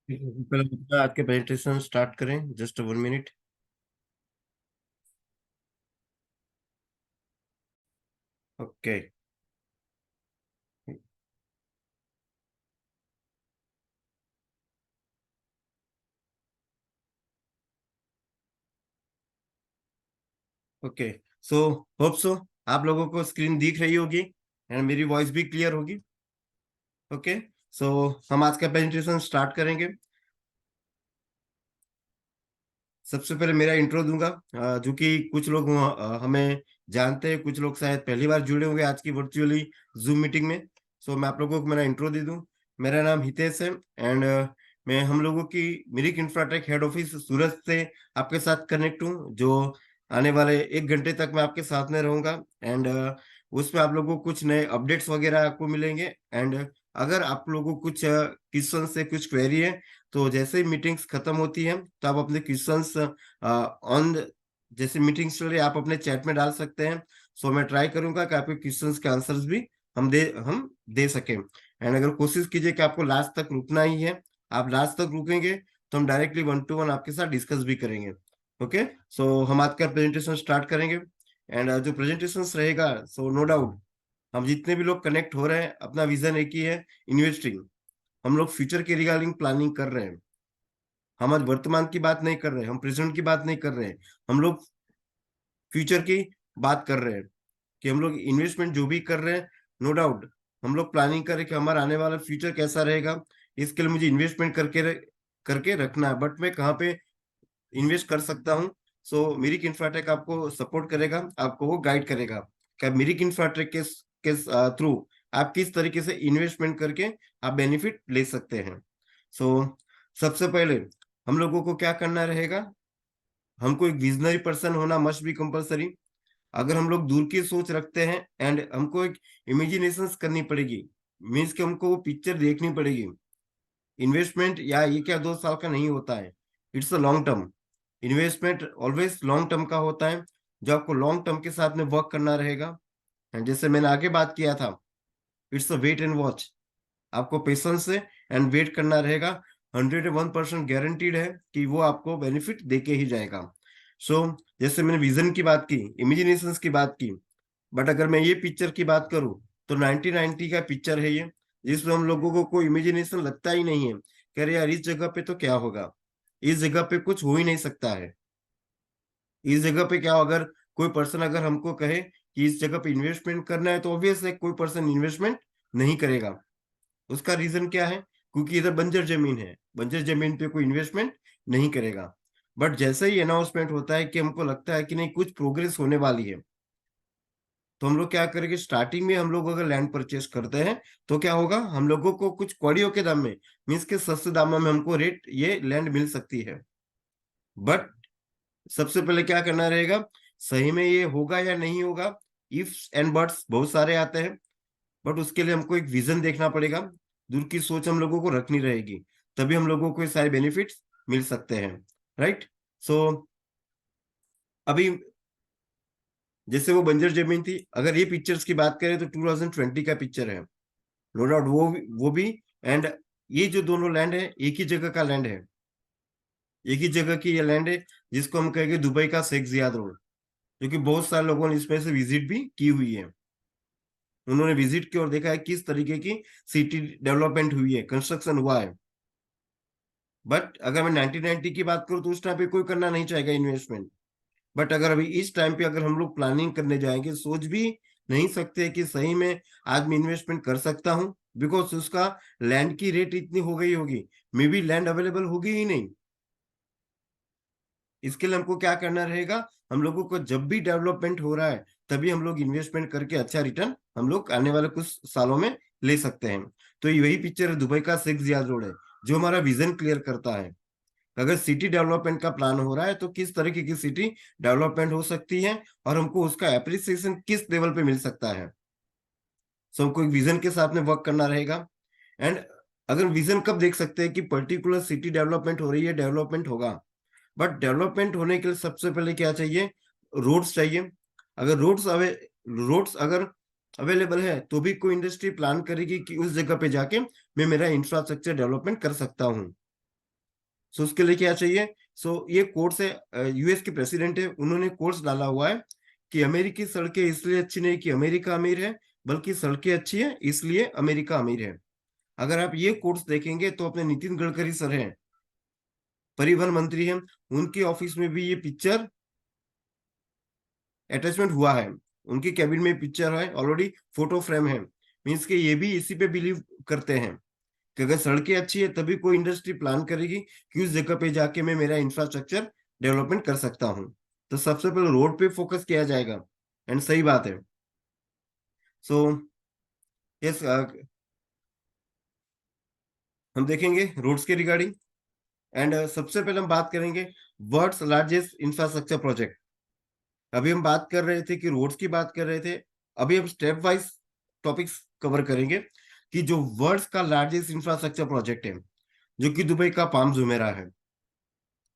पहले आज के प्रेजेंटेशन स्टार्ट करें, just 1 minute. Okay. Okay. So hope so आप लोगों को स्क्रीन दिख रही होगी एंड मेरी वॉइस भी क्लियर होगी। ओके। सो हम आज का प्रेजेंटेशन स्टार्ट करेंगे। सबसे पहले मेरा इंट्रो दूंगा, जो कि कुछ लोग हमें जानते हैं, कुछ लोग शायद पहली बार जुड़े होंगे आज की वर्चुअली जूम मीटिंग में। सो मैं आप लोगों को मेरा इंट्रो दे दूं। मेरा नाम हितेश है एंड मैं हम लोगों की मिरिक इंफ्राटेक हेड ऑफिस सूरत से आपके साथ कनेक्ट हूं, जो आने वाले 1 घंटे तक मैं आपके साथ में रहूंगा एंड उसमें आप लोगों को कुछ नए अपडेट्स वगैरह आपको मिलेंगे। एंड अगर आप लोगों को कुछ क्वेश्चन से कुछ क्वेरी है, तो जैसे ही मीटिंग्स खत्म होती है तो आप अपने क्वेश्चंस ऑन, जैसे मीटिंग्स चल रही है, आप अपने चैट में डाल सकते हैं। सो मैं ट्राई करूंगा कि आपके क्वेश्चंस के आंसर्स भी हम दे सकें। एंड अगर कोशिश कीजिए कि आपको लास्ट तक रुकना ही है, आप लास्ट तक रुकेंगे तो हम डायरेक्टली 1 to 1 आपके साथ डिस्कस भी करेंगे। ओके। सो हम आज का प्रेजेंटेशन स्टार्ट करेंगे एंड जो प्रेजेंटेशन रहेगा, सो नो डाउट हम जितने भी लोग कनेक्ट हो रहे हैं, अपना विजन एक ही है, इन्वेस्टिंग। हम लोग फ्यूचर के रिगार्डिंग प्लानिंग कर रहे हैं। हम आज वर्तमान की बात नहीं कर रहे हैं, हम प्रेजेंट की बात नहीं कर रहे हैं, हम लोग फ्यूचर की बात कर रहे हैं कि हम लोग इन्वेस्टमेंट जो भी कर रहे हैं, नो डाउट हम लोग प्लानिंग करें कि हमारा आने वाला फ्यूचर कैसा रहेगा। इसके लिए मुझे इन्वेस्टमेंट करके रखना है, बट मैं कहाँ पे इन्वेस्ट कर सकता हूँ। सो मिरिक इंफ्राटेक आपको सपोर्ट करेगा, आपको वो गाइड करेगा कि मिरिक इंफ्राटेक के थ्रू आप किस तरीके से इन्वेस्टमेंट करके आप बेनिफिट ले सकते हैं। सो सबसे पहले हम लोगों को क्या करना रहेगा, हमको एक विजनरी पर्सन होना मस्ट बी कंपलसरी। अगर हम लोग दूर की सोच रखते हैं एंड हमको एक इमेजिनेशन करनी पड़ेगी, मीन्स कि हमको वो पिक्चर देखनी पड़ेगी। इन्वेस्टमेंट या ये क्या 2 साल का नहीं होता है, it's a long term. Investment always long term का होता है, जो आपको लॉन्ग टर्म के साथ में वर्क करना रहेगा। एंड जैसे मैंने आगे बात किया था, it's a wait and watch. आपको पेशेंस से एंड वेट करना रहेगा। 101% गारंटीड है कि वो आपको बेनिफिट देके ही जाएगा। सो जैसे मैंने विजन की बात की, इमेजिनेशन की बात की, बट अगर मैं ये पिक्चर की बात करूं तो 1990 का पिक्चर है ये, जिसमें हम लोगों को कोई इमेजिनेशन लगता ही नहीं है। कह रहे यार इस जगह पे तो क्या होगा, इस जगह पे कुछ हो ही नहीं सकता है। इस जगह पे क्या, अगर कोई पर्सन अगर हमको कहे कि इस जगह पे इन्वेस्टमेंट करना है, तो ऑब्वियस है कोई पर्सन इन्वेस्टमेंट नहीं करेगा। उसका रीजन क्या है, क्योंकि इधर बंजर जमीन है, बंजर जमीन पे कोई इन्वेस्टमेंट नहीं करेगा। बट जैसे ही अनाउंसमेंट होता है कि हमको लगता है कि नहीं कुछ प्रोग्रेस होने वाली है, तो हम लोग क्या करेंगे, स्टार्टिंग में हम लोग अगर लैंड परचेस करते हैं तो क्या होगा, हम लोगों को कुछ कौड़ियों के दाम में, मीन्स के सस्ते दामों में हमको रेट ये लैंड मिल सकती है। बट सबसे पहले क्या करना रहेगा, सही में ये होगा या नहीं होगा, इफ्स एंड बट्स बहुत सारे आते हैं। बट उसके लिए हमको एक विजन देखना पड़ेगा, दूर की सोच हम लोगों को रखनी रहेगी, तभी हम लोगों को ये सारे बेनिफिट्स मिल सकते हैं। राइट। सो अभी जैसे वो बंजर जमीन थी, अगर ये पिक्चर्स की बात करें तो 2020 का पिक्चर है, नो डाउट वो भी। एंड ये जो दोनों लैंड है, एक ही जगह का लैंड है, एक ही जगह की ये लैंड है, जिसको हम कहेंगे दुबई का शेख जियाद रोड, जो कि बहुत सारे लोगों ने इसमें से विजिट भी की हुई है। उन्होंने विजिट की और देखा है किस तरीके की सिटी डेवलपमेंट हुई है, कंस्ट्रक्शन हुआ है। बट अगर मैं 1990 की बात करूँ तो उस टाइम पे कोई करना नहीं चाहेगा इन्वेस्टमेंट। बट अगर अभी इस टाइम पे अगर हम लोग प्लानिंग करने जाएंगे, सोच भी नहीं सकते कि सही में आज मैं इन्वेस्टमेंट कर सकता हूँ, बिकॉज उसका लैंड की रेट इतनी हो गई होगी, मे बी लैंड अवेलेबल होगी ही नहीं। इसके लिए हमको क्या करना रहेगा, हम लोगों को जब भी डेवलपमेंट हो रहा है तभी हम लोग इन्वेस्टमेंट करके अच्छा रिटर्न हम लोग आने वाले कुछ सालों में ले सकते हैं। तो यही पिक्चर दुबई का शेख जियाद रोड है, जो हमारा विजन क्लियर करता है। अगर सिटी डेवलपमेंट का प्लान हो रहा है तो किस तरीके की सिटी डेवलपमेंट हो सकती है और हमको उसका एप्रिसिएशन किस लेवल पे मिल सकता है। सो हमको एक विजन के साथ में वर्क करना रहेगा। एंड अगर विजन कब देख सकते हैं कि पर्टिकुलर सिटी डेवलपमेंट हो रही है, डेवलपमेंट होगा। बट डेवलपमेंट होने के लिए सबसे पहले क्या चाहिए, रोड्स चाहिए। अगर रोड्स अगर अवेलेबल है तो भी कोई इंडस्ट्री प्लान करेगी कि उस जगह पे जाके मैं मेरा इंफ्रास्ट्रक्चर डेवलपमेंट कर सकता हूँ। सो उसके लिए क्या चाहिए? सो ये कोर्स है, यूएस के प्रेसिडेंट है, उन्होंने कोर्स डाला हुआ है कि अमेरिकी सड़कें इसलिए अच्छी नहीं कि अमेरिका अमीर है, बल्कि सड़कें अच्छी है इसलिए अमेरिका अमीर है। अगर आप ये कोर्स देखेंगे तो अपने नितिन गडकरी सर हैं, परिवहन मंत्री हैं, उनके ऑफिस में भी ये पिक्चर अटैचमेंट हुआ है, उनकी कैबिन में पिक्चर है ऑलरेडी, फोटो फ्रेम है। मीन्स के ये भी इसी पे बिलीव करते हैं कि अगर सड़कें अच्छी है तभी कोई इंडस्ट्री प्लान करेगी कि उस जगह पे जाके मैं मेरा इंफ्रास्ट्रक्चर डेवलपमेंट कर सकता हूँ। तो सबसे पहले रोड पे फोकस किया जाएगा, एंड सही बात है। सो यस, हम देखेंगे रोड्स के रिगार्डिंग, एंड सबसे पहले हम बात करेंगे वर्ल्ड्स लार्जेस्ट इंफ्रास्ट्रक्चर प्रोजेक्ट। अभी हम बात कर रहे थे कि रोड्स की बात कर रहे थे, अभी हम स्टेप वाइज टॉपिक्स कवर करेंगे कि जो वर्ल्ड्स का लार्जेस्ट इंफ्रास्ट्रक्चर प्रोजेक्ट है, जो कि दुबई का पाम जुमेरा है,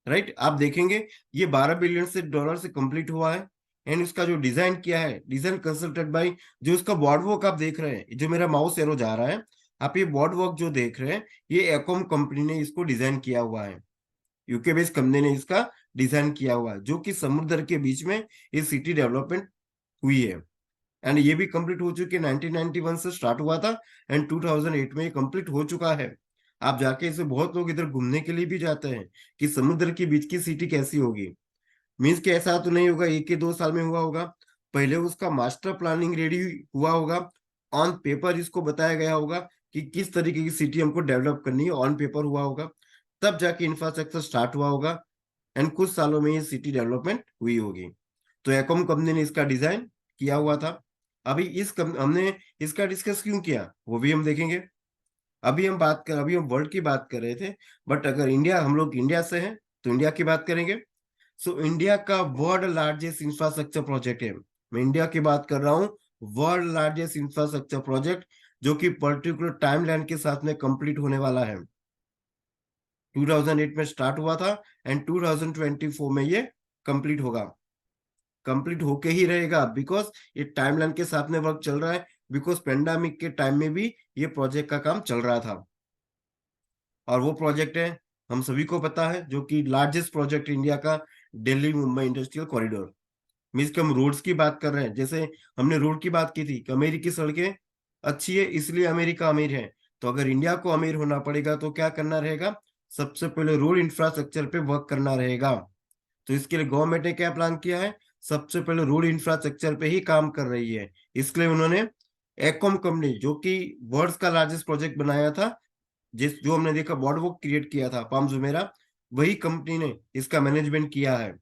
राइट। आप देखेंगे ये 12 बिलियन से डॉलर से कंप्लीट हुआ है, एंड इसका जो डिजाइन किया है, डिजाइन कंसल्टेड बाय, जो इसका बॉर्ड वर्क आप देख रहे हैं, जो मेरा माउस एरो जा रहा है, आप ये बॉर्ड वर्क जो देख रहे हैं, ये एकॉम कंपनी ने इसको डिजाइन किया हुआ है, यूके बेस्ड कंपनी ने इसका डिजाइन किया हुआ है, जो कि समुद्र के बीच में ये सिटी डेवलपमेंट हुई है। एंड ये भी कंप्लीट हो चुकी है, 1991 से स्टार्ट हुआ था, एंड 2008 में ये कंप्लीट हो चुका है। आप जाके इसे, बहुत लोग इधर घूमने के लिए भी जाते हैं कि समुद्र के बीच की सिटी कैसी होगी। मीन्स कि ऐसा तो नहीं होगा एक के 2 साल में हुआ होगा, पहले उसका मास्टर प्लानिंग रेडी हुआ होगा, ऑन पेपर इसको बताया गया होगा कि किस तरीके की सिटी हमको डेवलप करनी है, ऑन पेपर हुआ होगा, तब जाके इंफ्रास्ट्रक्चर स्टार्ट हुआ होगा, एंड कुछ सालों में ये सिटी डेवलपमेंट हुई होगी। तो एकॉम कंपनी ने इसका डिजाइन किया हुआ था। अभी हमने इसका डिस्कस क्यों किया वो भी हम देखेंगे। अभी हम वर्ल्ड की बात कर रहे थे, बट अगर इंडिया, हम लोग इंडिया से हैं तो इंडिया की बात करेंगे। सो इंडिया का वर्ल्ड लार्जेस्ट इंफ्रास्ट्रक्चर प्रोजेक्ट है, मैं इंडिया की बात कर रहा हूँ, वर्ल्ड लार्जेस्ट इंफ्रास्ट्रक्चर प्रोजेक्ट, जो कि पर्टिकुलर टाइमलाइन के साथ में कंप्लीट होने वाला है। 2008 में स्टार्ट हुआ था, एंड 2024 में ये कंप्लीट होगा, कंप्लीट होके ही रहेगा, बिकॉज ये टाइमलाइन के साथ में वर्क चल रहा है, बिकॉज पेंडेमिक के टाइम में भी ये प्रोजेक्ट का काम चल रहा था। और वो प्रोजेक्ट है, हम सभी को पता है, जो कि लार्जेस्ट प्रोजेक्ट इंडिया का, Delhi Mumbai industrial corridor. Means कि हम रोड्स की बात कर रहे हैं, जैसे हमने रोड की बात की थी कि अमेरिकी सड़कें अच्छी है इसलिए अमेरिका अमीर है। तो अगर इंडिया को अमीर होना पड़ेगा तो क्या करना रहेगा? सबसे पहले रोड इंफ्रास्ट्रक्चर पे वर्क करना रहेगा। तो इसके लिए गवर्नमेंट ने क्या प्लान किया है? सबसे पहले रोड इंफ्रास्ट्रक्चर पे ही काम कर रही है। इसलिए उन्होंने एकॉम कंपनी, जो कि वर्ल्ड का लार्जेस्ट प्रोजेक्ट बनाया था, जो हमने देखा बॉर्ड वो क्रिएट किया था पाम जुमेरा, वही कंपनी ने इसका मैनेजमेंट किया है।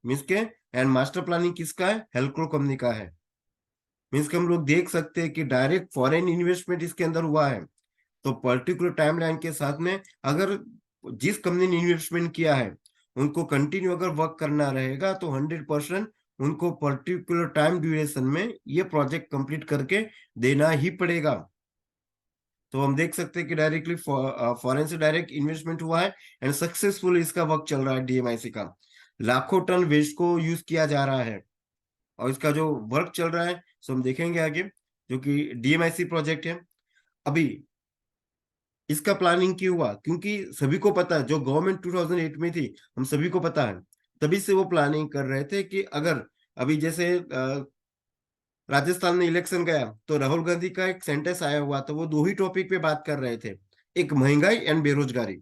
मीन्स के, एंड मास्टर प्लानिंग किसका है? हेल्क्रो कंपनी का है। मीन्स के हम लोग देख सकते हैं कि डायरेक्ट फॉरेन इन्वेस्टमेंट इसके अंदर हुआ है। तो पर्टिकुलर टाइमलाइन के साथ में, अगर जिस कंपनी ने इन्वेस्टमेंट किया है उनको कंटिन्यू अगर वर्क करना रहेगा, तो 100% उनको पर्टिकुलर टाइम ड्यूरेशन में ये प्रोजेक्ट कंप्लीट करके देना ही पड़ेगा। तो हम देख सकते हैं कि डायरेक्टली फॉरेन से डायरेक्ट इन्वेस्टमेंट हुआ है, एंड सक्सेसफुल इसका वर्क चल रहा है डीएमआईसी का। लाखों टन वेस्ट को यूज किया जा रहा है, और इसका जो वर्क चल रहा है सो हम देखेंगे आगे, जो कि डीएमआईसी प्रोजेक्ट है। अभी इसका प्लानिंग क्यों हुआ? क्योंकि सभी को पता है, जो गवर्नमेंट 2008 में थी, हम सभी को पता है, तभी से वो प्लानिंग कर रहे थे कि अगर अभी जैसे राजस्थान में इलेक्शन गया, तो राहुल गांधी का एक सेंटेंस आया हुआ, तो वो दो ही टॉपिक पे बात कर रहे थे, एक महंगाई एंड बेरोजगारी।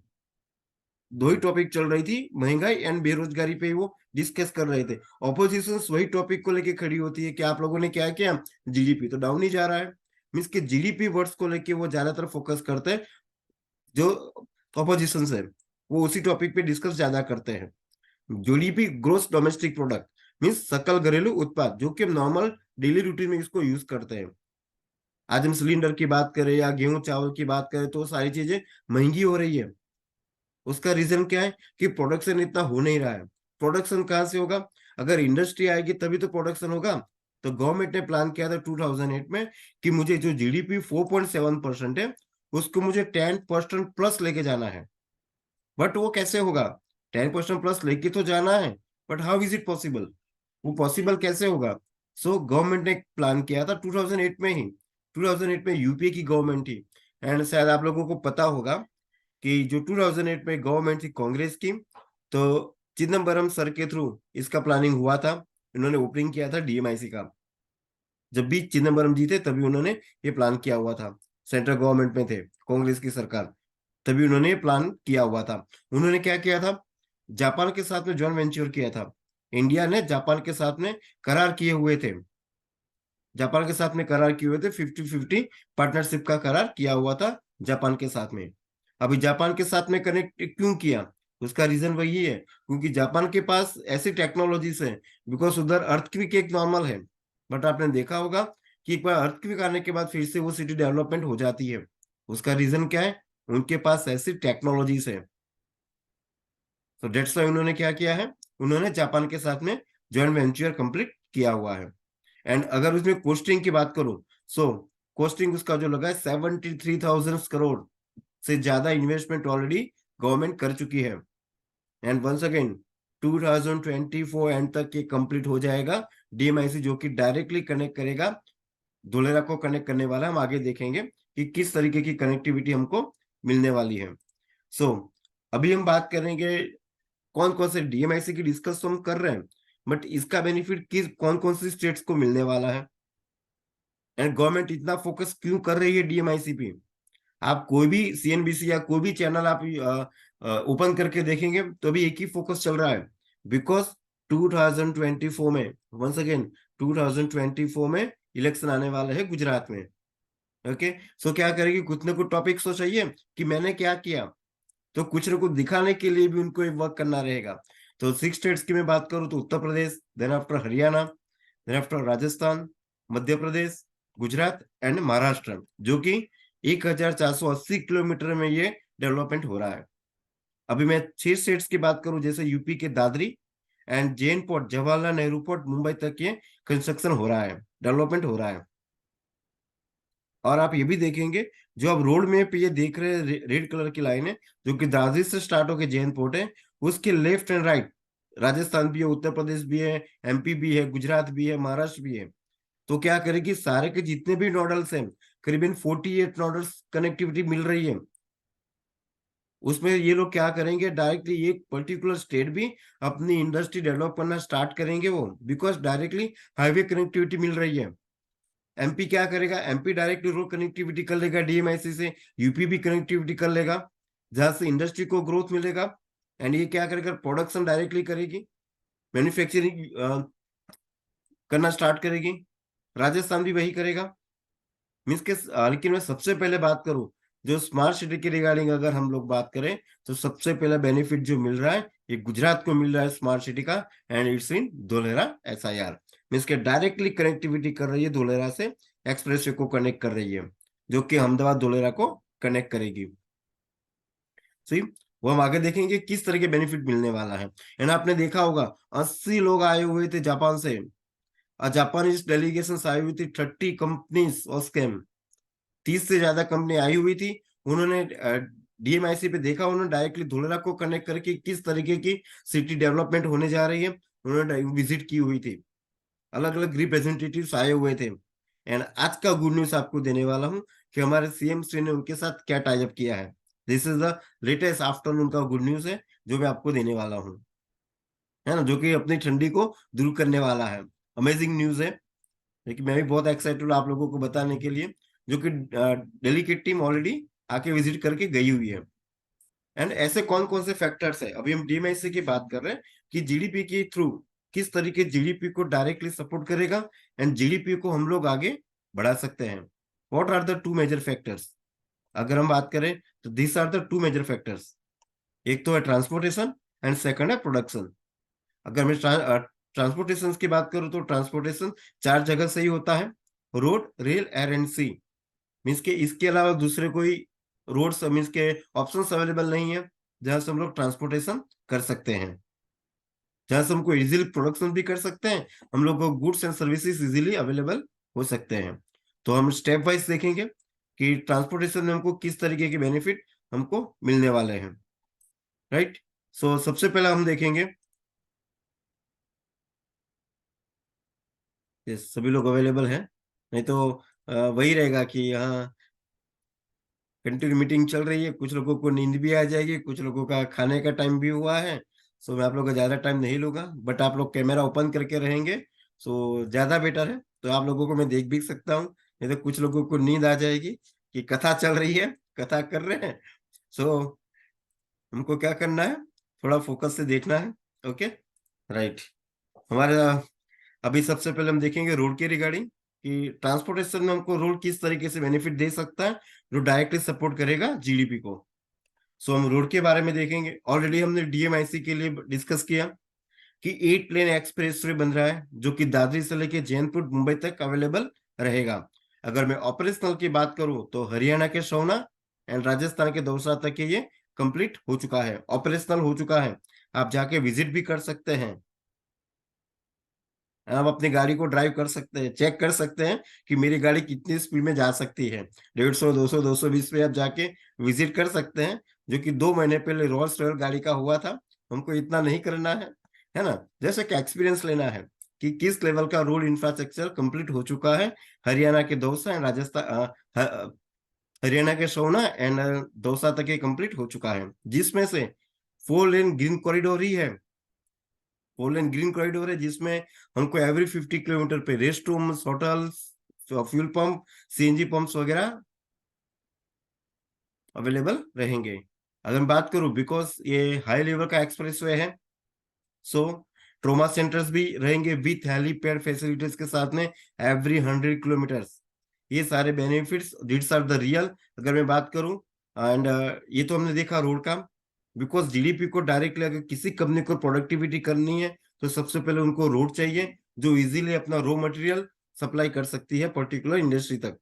दो ही टॉपिक चल रही थी, महंगाई एंड बेरोजगारी पे वो डिस्कस कर रहे थे। ऑपोजिशन वही टॉपिक को लेके खड़ी होती है कि आप लोगों ने क्या किया, जीडीपी तो डाउन ही जा रहा है। मीन्स के जीडीपी वर्ड्स को लेके वो ज्यादातर फोकस करते हैं, जो ऑपोजिशन है वो उसी टॉपिक पे डिस्कस ज्यादा करते हैं। GDP, gross domestic product, means सकल घरेलू उत्पाद, जो कि नॉर्मल डेली रूटीन में इसको यूज करते हैं। आज हम सिलेंडर की बात करें या गेहूं चावल की बात करें, तो सारी चीजें महंगी हो रही है। उसका रीजन क्या है? कि प्रोडक्शन इतना हो नहीं रहा है। प्रोडक्शन कहाँ से होगा? अगर इंडस्ट्री आएगी तभी तो प्रोडक्शन होगा। तो गवर्नमेंट ने प्लान किया था 2008 में कि मुझे जो जीडीपी 4.7% है, उसको मुझे 10% प्लस लेके जाना है। बट वो कैसे होगा? 10% प्लस लेके तो जाना है, but how is it possible? वो पॉसिबल कैसे होगा? सो गवर्नमेंट ने प्लान किया था 2008 में ही। 2008 में यूपीए की गवर्नमेंट थी, एंड शायद आप लोगों को पता होगा कि जो 2008 में गवर्नमेंट थी कांग्रेस की, तो चिदम्बरम सर के थ्रू इसका प्लानिंग हुआ था। इन्होंने ओपनिंग किया था डीएमआईसी का। जब भी चिदम्बरम जी थे तभी उन्होंने ये प्लान किया हुआ था। सेंट्रल गवर्नमेंट में थे, कांग्रेस की सरकार, तभी उन्होंने ये प्लान किया हुआ था। उन्होंने क्या किया था, जापान के साथ में जॉइंट वेंचर किया था। इंडिया ने जापान के साथ में करार किए हुए थे, जापान के साथ में करार किए हुए थे, 50-50 पार्टनरशिप का करार किया हुआ था जापान के साथ में। अभी जापान के साथ में कनेक्ट क्यों किया, उसका रीजन वही है, क्योंकि जापान के पास ऐसी टेक्नोलॉजीज है। बिकॉज उधर अर्थक्वेक एक नॉर्मल है, बट आपने देखा होगा कि एक बार अर्थक्वेक आने के बाद फिर से वो सिटी डेवलपमेंट हो जाती है। उसका रीजन क्या है, उनके पास ऐसी टेक्नोलॉजीज है। तो डेट्स वाई उन्होंने क्या किया है, उन्होंने जापान के साथ में जॉइंट वेंचर कंप्लीट किया हुआ है। एंड अगर उसमें कोस्टिंग की बात करूं, सो कोस्टिंग उसका जो लगा है 73,000 करोड़ से ज्यादा इन्वेस्टमेंट ऑलरेडी गवर्नमेंट कर चुकी है। एंड वंस अगेन 2024 एंड तक ये कंप्लीट हो जाएगा डीएमआईसी, जो कि डायरेक्टली कनेक्ट करेगा, धुलेरा को कनेक्ट करने वाला है। हम आगे देखेंगे कि किस तरीके की कनेक्टिविटी हमको मिलने वाली है। सो अभी हम बात करेंगे कौन कौन से डीएमआईसी की डिस्कस तो हम कर रहे हैं, बट इसका बेनिफिट किस कौन कौन सी स्टेट्स को मिलने वाला है, एंड गवर्नमेंट इतना फोकस क्यों कर रही है डीएमआईसी पे। आप कोई भी सीएनबीसी या कोई भी चैनल आप ओपन करके देखेंगे तो भी एक ही फोकस चल रहा है। बिकॉज 2024 में, वंस अगेन 2024 में इलेक्शन आने वाला है गुजरात में। ओके, सो क्या करेगी, कुछ ना कुछ टॉपिक तो चाहिए कि मैंने क्या किया, तो कुछ ना कुछ दिखाने के लिए भी उनको एक वर्क करना रहेगा। तो 6 स्टेट्स की मैं बात करूं तो Uttar Pradesh, then after Haryana, then after Rajasthan, Madhya Pradesh, Gujarat and Maharashtra, जो कि 1480 किलोमीटर में ये डेवलपमेंट हो रहा है। अभी मैं 6 स्टेट्स की बात करूं, जैसे यूपी के Dadri and JN port, Jawaharlal Nehru port, Mumbai तक ये कंस्ट्रक्शन हो रहा है, डेवलपमेंट हो रहा है। और आप ये भी देखेंगे, जो आप रोड में पे ये देख रहे हैं रेड कलर की लाइन है, जो कि दादरी से स्टार्ट होकर जैन पोर्ट है, उसके लेफ्ट एंड राइट राजस्थान भी है, उत्तर प्रदेश भी है, एमपी भी है, गुजरात भी है, महाराष्ट्र भी है। तो क्या करेगी, सारे के जितने भी नोडल्स हैं, करीबन 48 नोडल्स कनेक्टिविटी मिल रही है। उसमें ये लोग क्या करेंगे, डायरेक्टली एक पर्टिकुलर स्टेट भी अपनी इंडस्ट्री डेवलप करना स्टार्ट करेंगे वो, बिकॉज डायरेक्टली हाईवे कनेक्टिविटी मिल रही है। एमपी क्या करेगा, एमपी डायरेक्टली रोड कनेक्टिविटी कर लेगा डीएमआईसी से, यूपी भी कनेक्टिविटी कर लेगा, जहां से इंडस्ट्री को ग्रोथ मिलेगा। एंड ये क्या करेगा, प्रोडक्शन डायरेक्टली करेगी, मैन्युफैक्चरिंग करना स्टार्ट करेगी। राजस्थान भी वही करेगा। मीन्स के लेकिन मैं सबसे पहले बात करूं, जो स्मार्ट सिटी की रिगार्डिंग अगर हम लोग बात करें, तो सबसे पहला बेनिफिट जो मिल रहा है ये गुजरात को मिल रहा है स्मार्ट सिटी का, and it's in Dholera SIR. Means के डायरेक्टली कनेक्टिविटी कर रही है धोलेरा से, एक्सप्रेस वे को कनेक्ट कर रही है, जो कि अहमदाबाद धोलेरा को कनेक्ट करेगी। सी, वो हम आगे देखेंगे किस तरह के बेनिफिट मिलने वाला है। एंड आपने देखा होगा 80 लोग आए हुए थे जापान से, और जापानीज डेलीगेशन आई हुई थी 30 कंपनीज और स्कैम, 30 से ज्यादा कंपनी आई हुई थी। उन्होंने डीएमआईसी पे देखा, उन्होंने डायरेक्टली धुलेरा को कनेक्ट करके किस तरीके की सिटी डेवलपमेंट होने जा रही है उन्होंने विजिट की हुई थी। अलग अलग रिप्रेजेंटेटिव्स आए हुए थे। एंड आज का गुड न्यूज आपको देने वाला हूँ कि हमारे सीएम श्री ने उनके साथ क्या टाइप किया है। This is the latest afternoon का गुड न्यूज है जो मैं आपको देने वाला हूँ, है ना, जो कि अपनी ठंडी को दूर करने वाला है। अमेजिंग न्यूज है, लेकिन मैं भी बहुत एक्साइटेड हूँ आप लोगों को बताने के लिए, जो कि दिल्ली की टीम ऑलरेडी आके विजिट करके गई हुई है। एंड ऐसे कौन कौन से फैक्टर्स है, अभी हम डीएमआईसी की बात कर रहे हैं कि जीडीपी के थ्रू किस तरीके जीडीपी को डायरेक्टली सपोर्ट करेगा, एंड जीडीपी को हम लोग आगे बढ़ा सकते हैं। What are the two major factors, अगर हम बात करें तो this are the two major factors. एक तो है ट्रांसपोर्टेशन एंड सेकंड है प्रोडक्शन। अगर मैं ट्रांसपोर्टेशन की बात करूं तो ट्रांसपोर्टेशन 4 जगह से ही होता है, road, rail, air and sea. Means के इसके अलावा दूसरे कोई रोड्स मीन्स के ऑप्शंस अवेलेबल नहीं है जहां से हम लोग ट्रांसपोर्टेशन कर सकते हैं, जहां से हमको इजीली प्रोडक्शन भी कर सकते हैं, हम लोग को goods and services easily available हो सकते हैं। तो हम स्टेप वाइज देखेंगे कि ट्रांसपोर्टेशन में हमको किस तरीके के बेनिफिट हमको मिलने वाले हैं। राइट, सो सबसे पहला हम देखेंगे, ये सभी लोग अवेलेबल हैं, नहीं तो वही रहेगा कि यहाँ कंटिन्यू मीटिंग चल रही है, कुछ लोगों को नींद भी आ जाएगी, कुछ लोगों का खाने का टाइम भी हुआ है। सो मैं आप लोगों का ज्यादा टाइम नहीं लूंगा, बट आप लोग कैमरा ओपन करके रहेंगे सो ज्यादा बेटर है, तो आप लोगों को मैं देख भी सकता हूँ। नहीं तो कुछ लोगों को नींद आ जाएगी कि कथा चल रही है, कथा कर रहे हैं। सो हमको क्या करना है, थोड़ा फोकस से देखना है। Okay, right. हमारा अभी सबसे पहले हम देखेंगे रोड के रिगार्डिंग कि ट्रांसपोर्टेशन में हमको रोड किस तरीके से बेनिफिट दे सकता है, जो डायरेक्टली सपोर्ट करेगा जीडीपी को। सो हम रोड के बारे में देखेंगे। ऑलरेडी हमने डीएमआईसी के लिए डिस्कस किया कि 8 लेन एक्सप्रेस वे बन रहा है, जो कि दादरी से लेके जैनपुर मुंबई तक अवेलेबल रहेगा। अगर मैं ऑपरेशनल की बात करूं तो हरियाणा के सोना एंड राजस्थान के दौसा तक के ये कंप्लीट हो चुका है, ऑपरेशनल हो चुका है। आप जाके विजिट भी कर सकते हैं, आप अपनी गाड़ी को ड्राइव कर सकते हैं, चेक कर सकते हैं कि मेरी गाड़ी कितनी स्पीड में जा सकती है। 150, 200, 220 पे आप जाके विजिट कर सकते हैं, जो कि 2 महीने पहले रोल्स रॉयल गाड़ी का हुआ था। हमको इतना नहीं करना है ना। जैसे कि एक्सपीरियंस लेना है कि किस लेवल का रोड इंफ्रास्ट्रक्चर कंप्लीट हो चुका है हरियाणा के दौसा एंड राजस्थान, हरियाणा के सोना एंड दौसा तक ये कंप्लीट हो चुका है, जिसमें से 4 लेन ग्रीन कॉरिडोर ही है। 4 लेन ग्रीन कॉरिडोर है जिसमें हमको एवरी 50 किलोमीटर पे rest rooms, hotels, fuel pump, CNG pumps वगैरह अवेलेबल रहेंगे। अगर मैं बात करूं, बिकॉज ये हाई लेवल का एक्सप्रेसवे है, सो ट्रोमा सेंटर्स भी रहेंगे विथ हेलीपैड फैसिलिटीज के साथ में एवरी 100 किलोमीटर्स। ये सारे benefits these are the real. अगर मैं बात करूं एंड ये तो हमने देखा रोड का। बिकॉज जीडीपी को डायरेक्टली अगर किसी कंपनी को प्रोडक्टिविटी करनी है तो सबसे पहले उनको रोड चाहिए, जो इजीली अपना रॉ मटेरियल सप्लाई कर सकती है पर्टिकुलर इंडस्ट्री तक।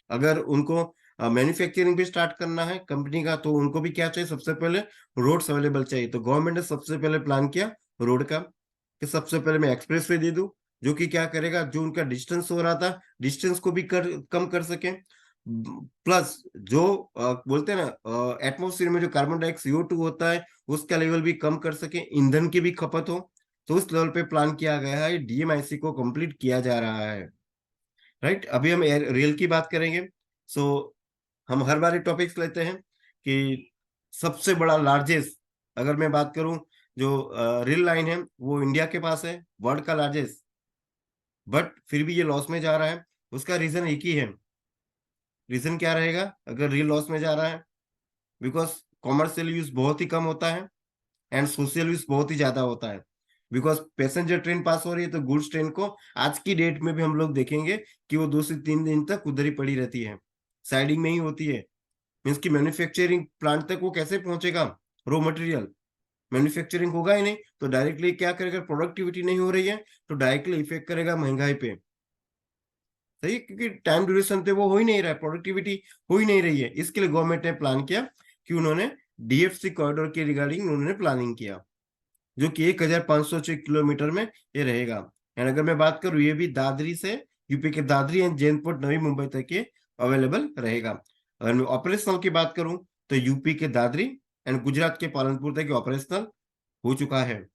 अगर उनको मैन्युफैक्चरिंग भी स्टार्ट करना है कंपनी का, तो उनको भी क्या चाहिए, सबसे पहले रोड्स अवेलेबल चाहिए। तो गवर्नमेंट ने सबसे पहले प्लान किया रोड का, कि सबसे पहले मैं एक्सप्रेस वे दे दूं, जो कि क्या करेगा, जो उनका डिस्टेंस हो रहा था डिस्टेंस को भी कम कर सके। प्लस जो बोलते हैं ना, एटमोसफियर में जो कार्बन डाइऑक्साइड CO2 होता है उसका लेवल भी कम कर सके, ईंधन की भी खपत हो। तो उस लेवल पे प्लान किया गया है, डीएमआईसी को कंप्लीट किया जा रहा है। राइट, अभी हम रेल की बात करेंगे। सो हम हर बार टॉपिक्स लेते हैं कि सबसे बड़ा लार्जेस्ट, अगर मैं बात करूं, जो रेल लाइन है वो इंडिया के पास है, वर्ल्ड का लार्जेस्ट, बट फिर भी ये लॉस में जा रहा है। उसका रीजन एक ही है। रीजन क्या रहेगा अगर रेल लॉस में जा रहा है? बिकॉज कॉमर्शियल यूज बहुत ही कम होता है एंड सोशल यूज बहुत ही ज्यादा होता है। बिकॉज पैसेंजर ट्रेन पास हो रही है तो गुड्स ट्रेन को आज की डेट में भी हम लोग देखेंगे कि वो 2 से 3 दिन तक उधर ही पड़ी रहती है, साइडिंग में ही होती है। मीन्स की मैन्युफैक्चरिंग प्लांट तक वो कैसे पहुंचेगा, रॉ मटेरियल मैन्युफैक्चरिंग होगा ही नहीं, तो डायरेक्टली क्या करेगा, प्रोडक्टिविटी नहीं हो रही है तो डायरेक्टली इफेक्ट करेगा महंगाई पे। सही है, क्योंकि टाइम ड्यूरेशन पे वो हो ही नहीं रहा है, प्रोडक्टिविटी हो ही नहीं रही है। इसके लिए गवर्नमेंट ने प्लान किया कि उन्होंने डीएफसी कॉरिडोर के रिगार्डिंग उन्होंने प्लानिंग किया, जो कि 1506 किलोमीटर में ये रहेगा। एंड अगर मैं बात करूँ, ये भी दादरी से यूपी के दादरी एंड जैनपुर नवी मुंबई तक ये अवेलेबल रहेगा। अगर मैं ऑपरेशनल की बात करूं तो यूपी के दादरी एंड गुजरात के पालनपुर तक ऑपरेशनल हो चुका है।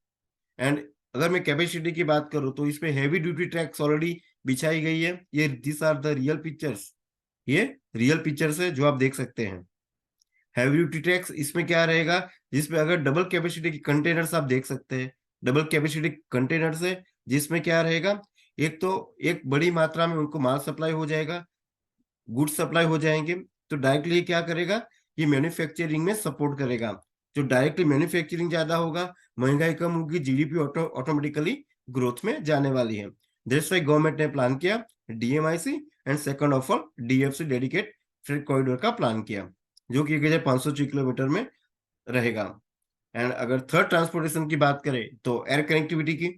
एंड अगर मैं कैपेसिटी की बात करूं तो इसमें हैवी ड्यूटी ट्रैक्स ऑलरेडी बिछाई गई है। ये this are the real pictures, ये रियल पिक्चर्स है जो आप देख सकते हैं। हैवी ड्यूटी ट्रैक्स इसमें क्या रहेगा, जिसमें अगर डबल कैपेसिटी के कंटेनर्स आप देख सकते हैं, डबल कैपेसिटी कंटेनर्स है, जिसमें क्या रहेगा, एक तो एक बड़ी मात्रा में उनको माल सप्लाई हो जाएगा, गुड सप्लाई हो जाएंगे। तो डायरेक्टली क्या करेगा, ये मैन्युफैक्चरिंग में सपोर्ट करेगा। जो डायरेक्टली मैन्युफैक्चरिंग ज्यादा होगा, महंगाई कम होगी, जीडीपी ऑटोमेटिकली ग्रोथ में जाने वाली है। दैट्स व्हाई गवर्नमेंट ने प्लान किया DMIC and second of all DFC dedicate freight corridor का प्लान किया, जो कि 1506 किलोमीटर में रहेगा। एंड अगर थर्ड ट्रांसपोर्टेशन की बात करें तो एयर कनेक्टिविटी की।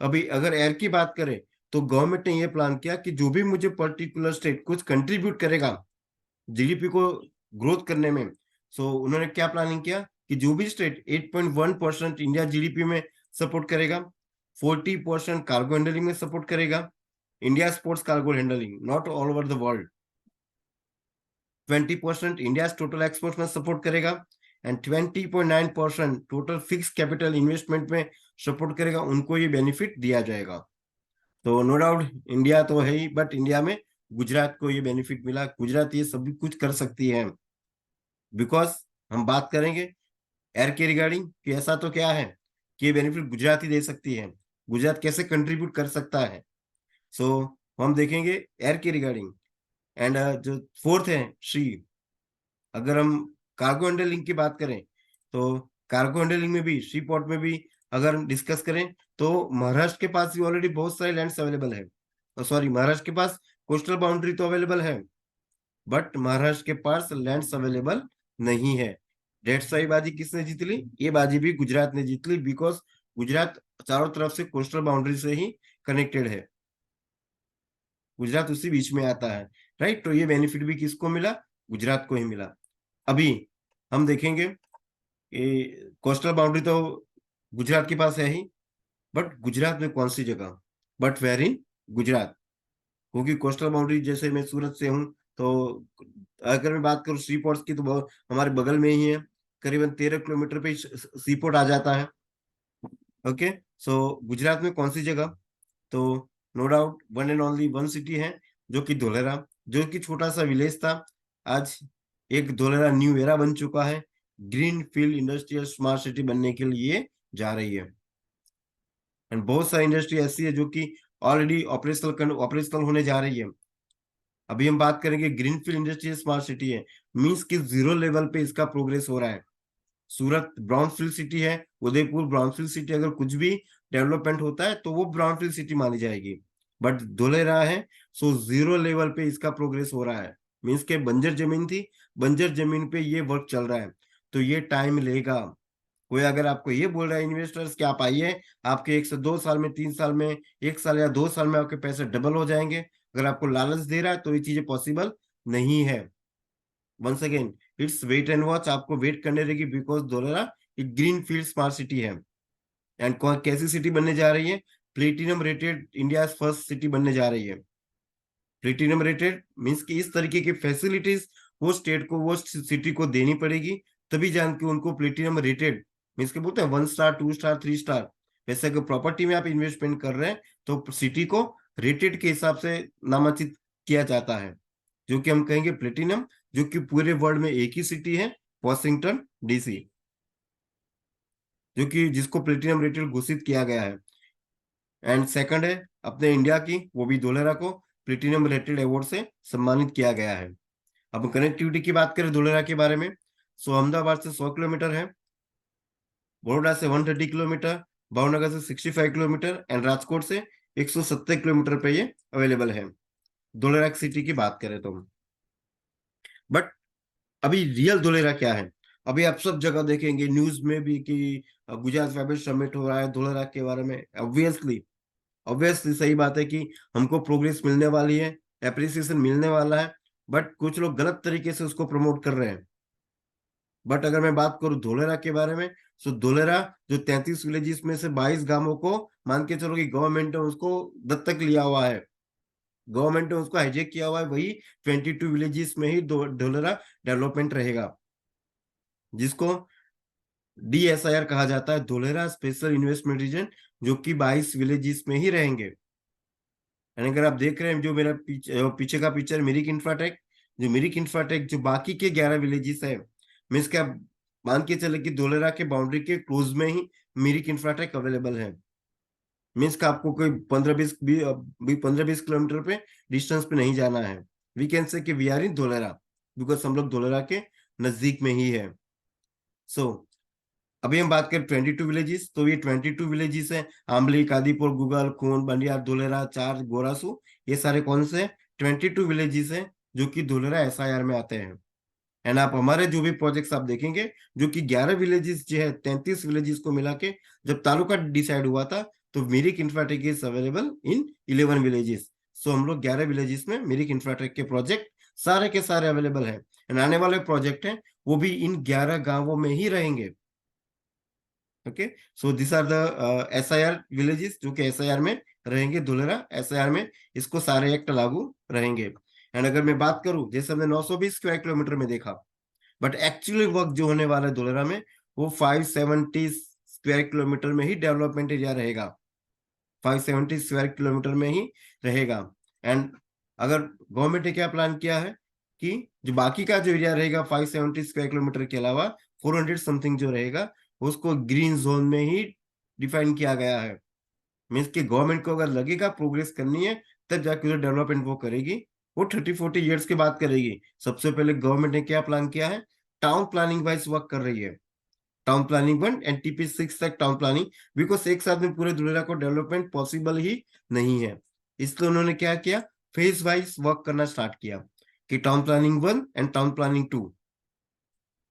अभी अगर एयर की बात करें तो गवर्नमेंट ने ये प्लान किया कि जो भी मुझे पर्टिकुलर स्टेट कुछ कंट्रीब्यूट करेगा जीडीपी को ग्रोथ करने में, सो उन्होंने क्या प्लानिंग किया कि जो भी स्टेट 8.1% इंडिया जीडीपी में सपोर्ट करेगा, 40% कार्गो हैंडलिंग में सपोर्ट करेगा, India sports cargo handling not all over the world, 20% India total export में सपोर्ट करेगा and 20.9% total fix capital investment में सपोर्ट करेगा। उनको ये बेनिफिट दिया जाएगा। तो नो डाउट इंडिया तो है ही, बट इंडिया में गुजरात को ये बेनिफिट मिला, गुजरात ये सब कुछ कर सकती है। बिकॉज हम बात करेंगे एयर के रिगार्डिंग कि ऐसा तो क्या है कि ये बेनिफिट गुजरात ही दे सकती है, गुजरात कैसे कंट्रीब्यूट कर सकता है। सो हम देखेंगे एयर के रिगार्डिंग। एंड जो फोर्थ है श्री, अगर हम कार्गो हैंडलिंग की बात करें तो कार्गो हैंडलिंग में भी, सी पोर्ट में भी अगर हम डिस्कस करें तो महाराष्ट्र के पास भी ऑलरेडी बहुत सारे लैंड्स अवेलेबल है। सॉरी, महाराष्ट्र के पास कोस्टल बाउंड्री तो अवेलेबल है, बट महाराष्ट्र के पास लैंड्स अवेलेबल नहीं है। डेट्स वाई बाजी किसने जीत ली? ये बाजी भी गुजरात ने जीत ली, बिकॉज गुजरात चारों तरफ से कोस्टल बाउंड्री से ही कनेक्टेड है, गुजरात उसी बीच में आता है, राइट। तो ये बेनिफिट भी किसको मिला? गुजरात को ही मिला। अभी हम देखेंगे कि कोस्टल बाउंड्री तो गुजरात के पास है ही, बट गुजरात में कौन सी जगह? बट वेर इन गुजरात, क्योंकि कोस्टल बाउंड्री, जैसे मैं सूरत से हूँ तो अगर मैं बात करूँ सी पोर्ट्स की तो हमारे बगल में ही है, करीबन 13 किलोमीटर पे सी पोर्ट आ जाता है। ओके, सो गुजरात में कौन सी जगह? तो no doubt one and only one city है, जो कि धोलेरा, जो कि छोटा सा विलेज था, आज एक धोलेरा न्यू एरा बन चुका है, green field industrial smart city बनने के लिए जा रही है। एंड बहुत सारी इंडस्ट्री ऐसी है जो कि ऑलरेडी ऑपरेशनल होने जा रही है। अभी हम बात करेंगे ग्रीनफील्ड इंडस्ट्रियल स्मार्ट सिटी है, मींस कि जीरो लेवल पे इसका प्रोग्रेस हो रहा है। सूरत ब्राउनफील्ड सिटी है, उदयपुर ब्राउनफील्ड सिटी, अगर कुछ भी डेवलपमेंट होता है तो वो ब्राउनफील्ड सिटी मानी जाएगी, बट धुलेरा है, सो जीरो लेवल पे इसका प्रोग्रेस हो रहा है। मीन्स के बंजर जमीन थी, बंजर जमीन पे ये वर्क चल रहा है, तो ये टाइम लेगा। कोई अगर आपको ये बोल रहा है इन्वेस्टर्स कि आप आइए, आपके 1 से 2 साल में, 3 साल में, 1 साल या 2 साल में आपके पैसे डबल हो जाएंगे, अगर आपको लालच दे रहा है तो ये चीजें पॉसिबल नहीं है। Once again it's wait and watch, आपको वेट करने रहेगी, बिकॉज धोलेरा एक ग्रीन फील्ड स्मार्ट सिटी है। एंड कैसी सिटी बनने जा रही है? Platinum rated India first city बनने जा रही है। प्लेटिनम रेटेड मीन्स कि इस तरीके की फैसिलिटीज वो स्टेट को, वो सिटी को देनी पड़ेगी, तभी जान के उनको प्लेटिनम रेटेड, मीन्स के बोलते हैं 1 स्टार, 2 स्टार, 3 स्टार। वैसे अगर प्रॉपर्टी में आप इन्वेस्टमेंट कर रहे हैं तो सिटी को रेटेड के हिसाब से नामांकित किया जाता है, जो कि हम कहेंगे प्लेटिनम, जो कि पूरे वर्ल्ड में एक ही सिटी है, वॉशिंगटन डीसी, जो कि जिसको प्लेटिनम रेटेड घोषित किया गया है। एंड सेकंड है अपने इंडिया की, वो भी धोलेरा को प्लेटिनम रेटेड अवार्ड से सम्मानित किया गया है। अब कनेक्टिविटी की बात करें धोलेरा के बारे में, सो अहमदाबाद से 100 किलोमीटर है, बड़ोड़ा से 130 किलोमीटर, भावनगर से 65 किलोमीटर, एंड राजकोट से 170 किलोमीटर पे ये अवेलेबल है, धोलेरा सिटी की बात करें तो। बट अभी रियल धोलेरा क्या है? अभी आप सब जगह देखेंगे न्यूज में भी कि गुजरात फाइबर समिट हो रहा है धोलेरा के बारे में। ऑब्वियसली, ऑब्वियसली सही बात है कि हमको प्रोग्रेस मिलने वाली है, एप्रिसिएशन मिलने वाला है, बट कुछ लोग गलत तरीके से उसको प्रमोट कर रहे हैं। बट अगर मैं बात करूं धोलेरा के बारे में, तो धोलेरा जो 33 विलेजेस में से 22 गांवों को मान के चलो कि गवर्नमेंट ने उसको दत्तक लिया हुआ है, गवर्नमेंट ने उसको हाईजेक किया हुआ है, वही 22 विलेजेस में ही धोलेरा डेवलपमेंट रहेगा, जिसको DSIR कहा जाता है, धोलेरा स्पेशल इन्वेस्टमेंट रीजन, जो कि 22 विलेजेस में ही रहेंगे। यानी अगर आप देख रहे हैं जो मेरा पीछे का पिक्चर मिरिक इंफ्राटेक, जो मिरिक इंफ्राटेक जो बाकी के 11 विलेजेस है, मीन्स क्या मान के चले कि धोलेरा के बाउंड्री के क्लोज में ही मिरिक इंफ्राटेक अवेलेबल है। मीन्स का आपको कोई 15-20 किलोमीटर पे डिस्टेंस पे नहीं जाना है। वी कैन से कि we are in Dholera, because हम लोग धोलेरा के नजदीक में ही है। सो अभी हम बात करें 22 विलेजेस, तो ये 22 विलेजेस है, आंबली, कादीपुर, गुगल, खून, बंडियार, धोलेरा, चार, गोरासू, ये सारे कौन से 22 विलेजेस है जो कि धोलेरा SIR में आते हैं। एंड आप हमारे जो भी प्रोजेक्ट्स आप देखेंगे, जो कि 11 विलेजेस जो है 33 विलेजेस को मिला के जब तालुका डिसाइड हुआ था, तो Mirik Infratech is available in 11 villages. So हम लोग 11 विलेजेस में मिरिक इंफ्राटेक के प्रोजेक्ट सारे के सारे अवेलेबल है। एंड आने वाले प्रोजेक्ट है वो भी इन 11 गांवों में ही रहेंगे। Okay, so this are the SIR villages जो कि SIR में रहेंगे, धुलेरा SIR में इसको सारे एक्ट लागू रहेंगे। एंड अगर मैं बात करूं, जैसे हमने 920 स्क्वायर किलोमीटर में देखा, बट एक्चुअली वर्क जो होने वाला है धुलेरा में, वो 570 स्क्वायर किलोमीटर में ही डेवलपमेंट एरिया रहेगा, 570 स्क्वायर किलोमीटर में ही रहेगा। एंड अगर गवर्नमेंट ने क्या प्लान किया है कि जो बाकी का जो एरिया रहेगा 570 स्क्वायर किलोमीटर के अलावा 400 समथिंग जो रहेगा उसको ग्रीन जोन में ही डिफाइन किया गया है। मीन्स कि गवर्नमेंट को अगर लगेगा प्रोग्रेस करनी है तब जाके जो डेवलपमेंट वो करेगी, वो 30-40 ईयर्स की बात करेगी। सबसे पहले गवर्नमेंट ने क्या प्लान किया है, टाउन प्लानिंग वाइज वर्क कर रही है। टाउन प्लानिंग 1 एंड TP6 तक टाउन प्लानिंग, बिकॉज एक साथ में पूरे धुलेरा को डेवलपमेंट पॉसिबल ही नहीं है। इसलिए उन्होंने क्या किया, फेज वाइज वर्क करना स्टार्ट किया कि town planning 1 and town planning 2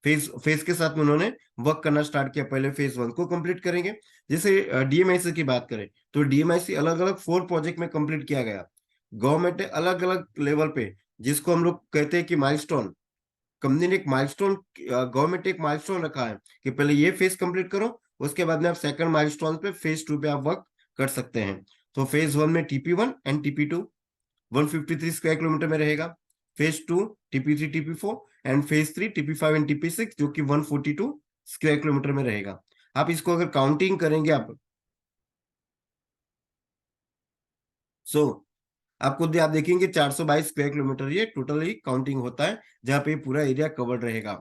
phase phase के साथ में उन्होंने वर्क करना स्टार्ट किया। पहले फेज 1 को कंप्लीट करेंगे। जैसे DMIC की बात करें तो DMIC अलग अलग 4 प्रोजेक्ट में कंप्लीट किया गया। गवर्नमेंट ने अलग अलग लेवल पे, जिसको हम लोग कहते हैं कि माइलस्टोन, कंपनी ने एक माइलस्टोन, गवर्नमेंट ने एक माइलस्टोन रखा है कि पहले ये फेज कंप्लीट करो, उसके बाद में आप सेकंड माइलस्टोन पे फेज 2 पे आप वर्क कर सकते हैं। तो फेज 1 में TP1 and TP2 153 square kilometre में रहेगा। Phase 2 TP3 TP4 and phase 3 TP5 and TP6 जो कि 142 स्क्वायर किलोमीटर में रहेगा। आप इसको अगर काउंटिंग करेंगे आप, सो आपको आप देखेंगे 422 स्क्वायर किलोमीटर ये टोटली काउंटिंग होता है, जहाँ पे पूरा एरिया कवर्ड रहेगा,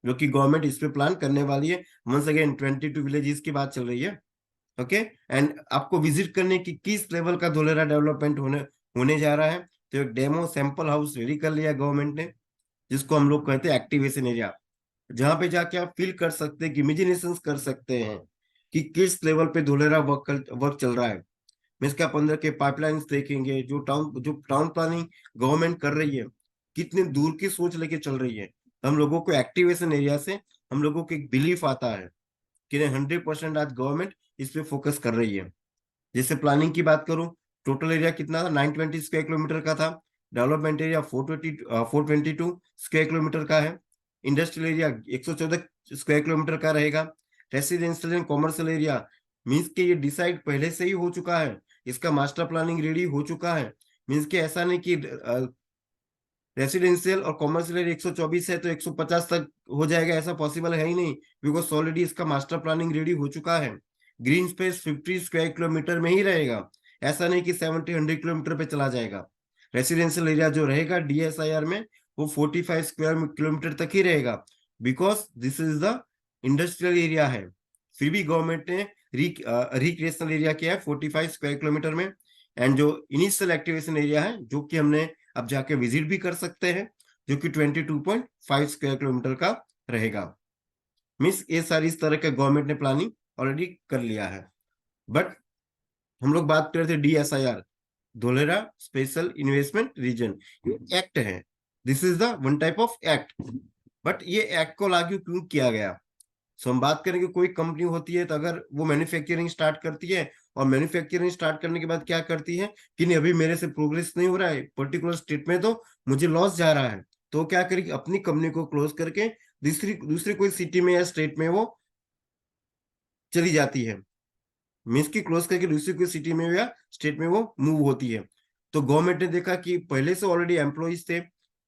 जो कि गवर्नमेंट इस पे प्लान करने वाली है। वंस अगेन 22 विलेजेस की बात चल रही है। ओके। एंड आपको विजिट करने की किस लेवल का धोलेरा डेवलपमेंट होने होने जा रहा है, तो एक डेमो सैंपल हाउस रेडी कर लिया गवर्नमेंट ने, जिसको हम लोग कहते हैं एक्टिवेशन एरिया, जहां पे जाके आप फील कर सकते हैं कि इमेजिनेशन कर सकते हैं कि किस लेवल पे धोलेरा वर्क वर्क चल रहा है। मीन्स के आप अंदर के पाइपलाइंस देखेंगे, जो टाउन प्लानिंग गवर्नमेंट कर रही है, कितने दूर की सोच लेके चल रही है। हम लोगों को एक्टिवेशन एरिया से हम लोगों को एक बिलीफ आता है कि नहीं, 100% आज गवर्नमेंट इस पे फोकस कर रही है। जैसे प्लानिंग की बात करूं, टोटल एरिया कितना था, 920 स्क्वायर किलोमीटर का था। डेवलपमेंट एरिया 422 स्क्वायर किलोमीटर का है। इंडस्ट्रियल एरिया 114 स्क्वायर किलोमीटर का रहेगा। Residential and commercial area, means के ये डिसाइड पहले से ही हो चुका है, इसका मास्टर प्लानिंग रेडी हो चुका है। मीन्स के ऐसा नहीं कि रेसिडेंशियल और कॉमर्शियल एरिया 124 है तो 150 तक हो जाएगा, ऐसा पॉसिबल है ही नहीं, बिकॉज ऑलरेडी इसका मास्टर प्लानिंग रेडी हो चुका है। ग्रीन स्पेस 50 स्क्वायर किलोमीटर में ही रहेगा, ऐसा नहीं कि 70-100 किलोमीटर पे चला जाएगा। रेसिडेंशियल एरिया जो रहेगा DSIR में, वो 45 स्क्वायर किलोमीटर तक ही रहेगा, because this is the industrial area है। फिर भी गवर्नमेंट ने रिक्रिएशनल एरिया किया है 45 स्क्वायर किलोमीटर में। एंड जो इनिशियल एक्टिवेशन एरिया है, जो कि हमने अब जाके विजिट भी कर सकते हैं, जो कि 22.5 स्क्वायर किलोमीटर का रहेगा। मीन्स ये सारी इस तरह के गवर्नमेंट ने प्लानिंग ऑलरेडी कर लिया है। बट हम लोग बात कर रहे थे DSIR, Dholera special investment reason, ये एक्ट है। This is the one type of act. But ये एक्ट को लागू क्यों किया गया, सो हम बात करेंगे, कोई कंपनी होती है तो अगर वो मैन्युफैक्चरिंग स्टार्ट करती है, और मैन्युफैक्चरिंग स्टार्ट करने के बाद क्या करती है कि नहीं, अभी मेरे से प्रोग्रेस नहीं हो रहा है पर्टिकुलर स्टेट में, तो मुझे लॉस जा रहा है, तो क्या करेगी, अपनी कंपनी को क्लोज करके दूसरी दूसरी कोई सिटी में या स्टेट में वो चली जाती है। मीन्स की क्लोज करके दूसरी कोई सिटी में या स्टेट में वो मूव होती है। तो गवर्नमेंट ने देखा कि पहले से ऑलरेडी एम्प्लॉइज थे,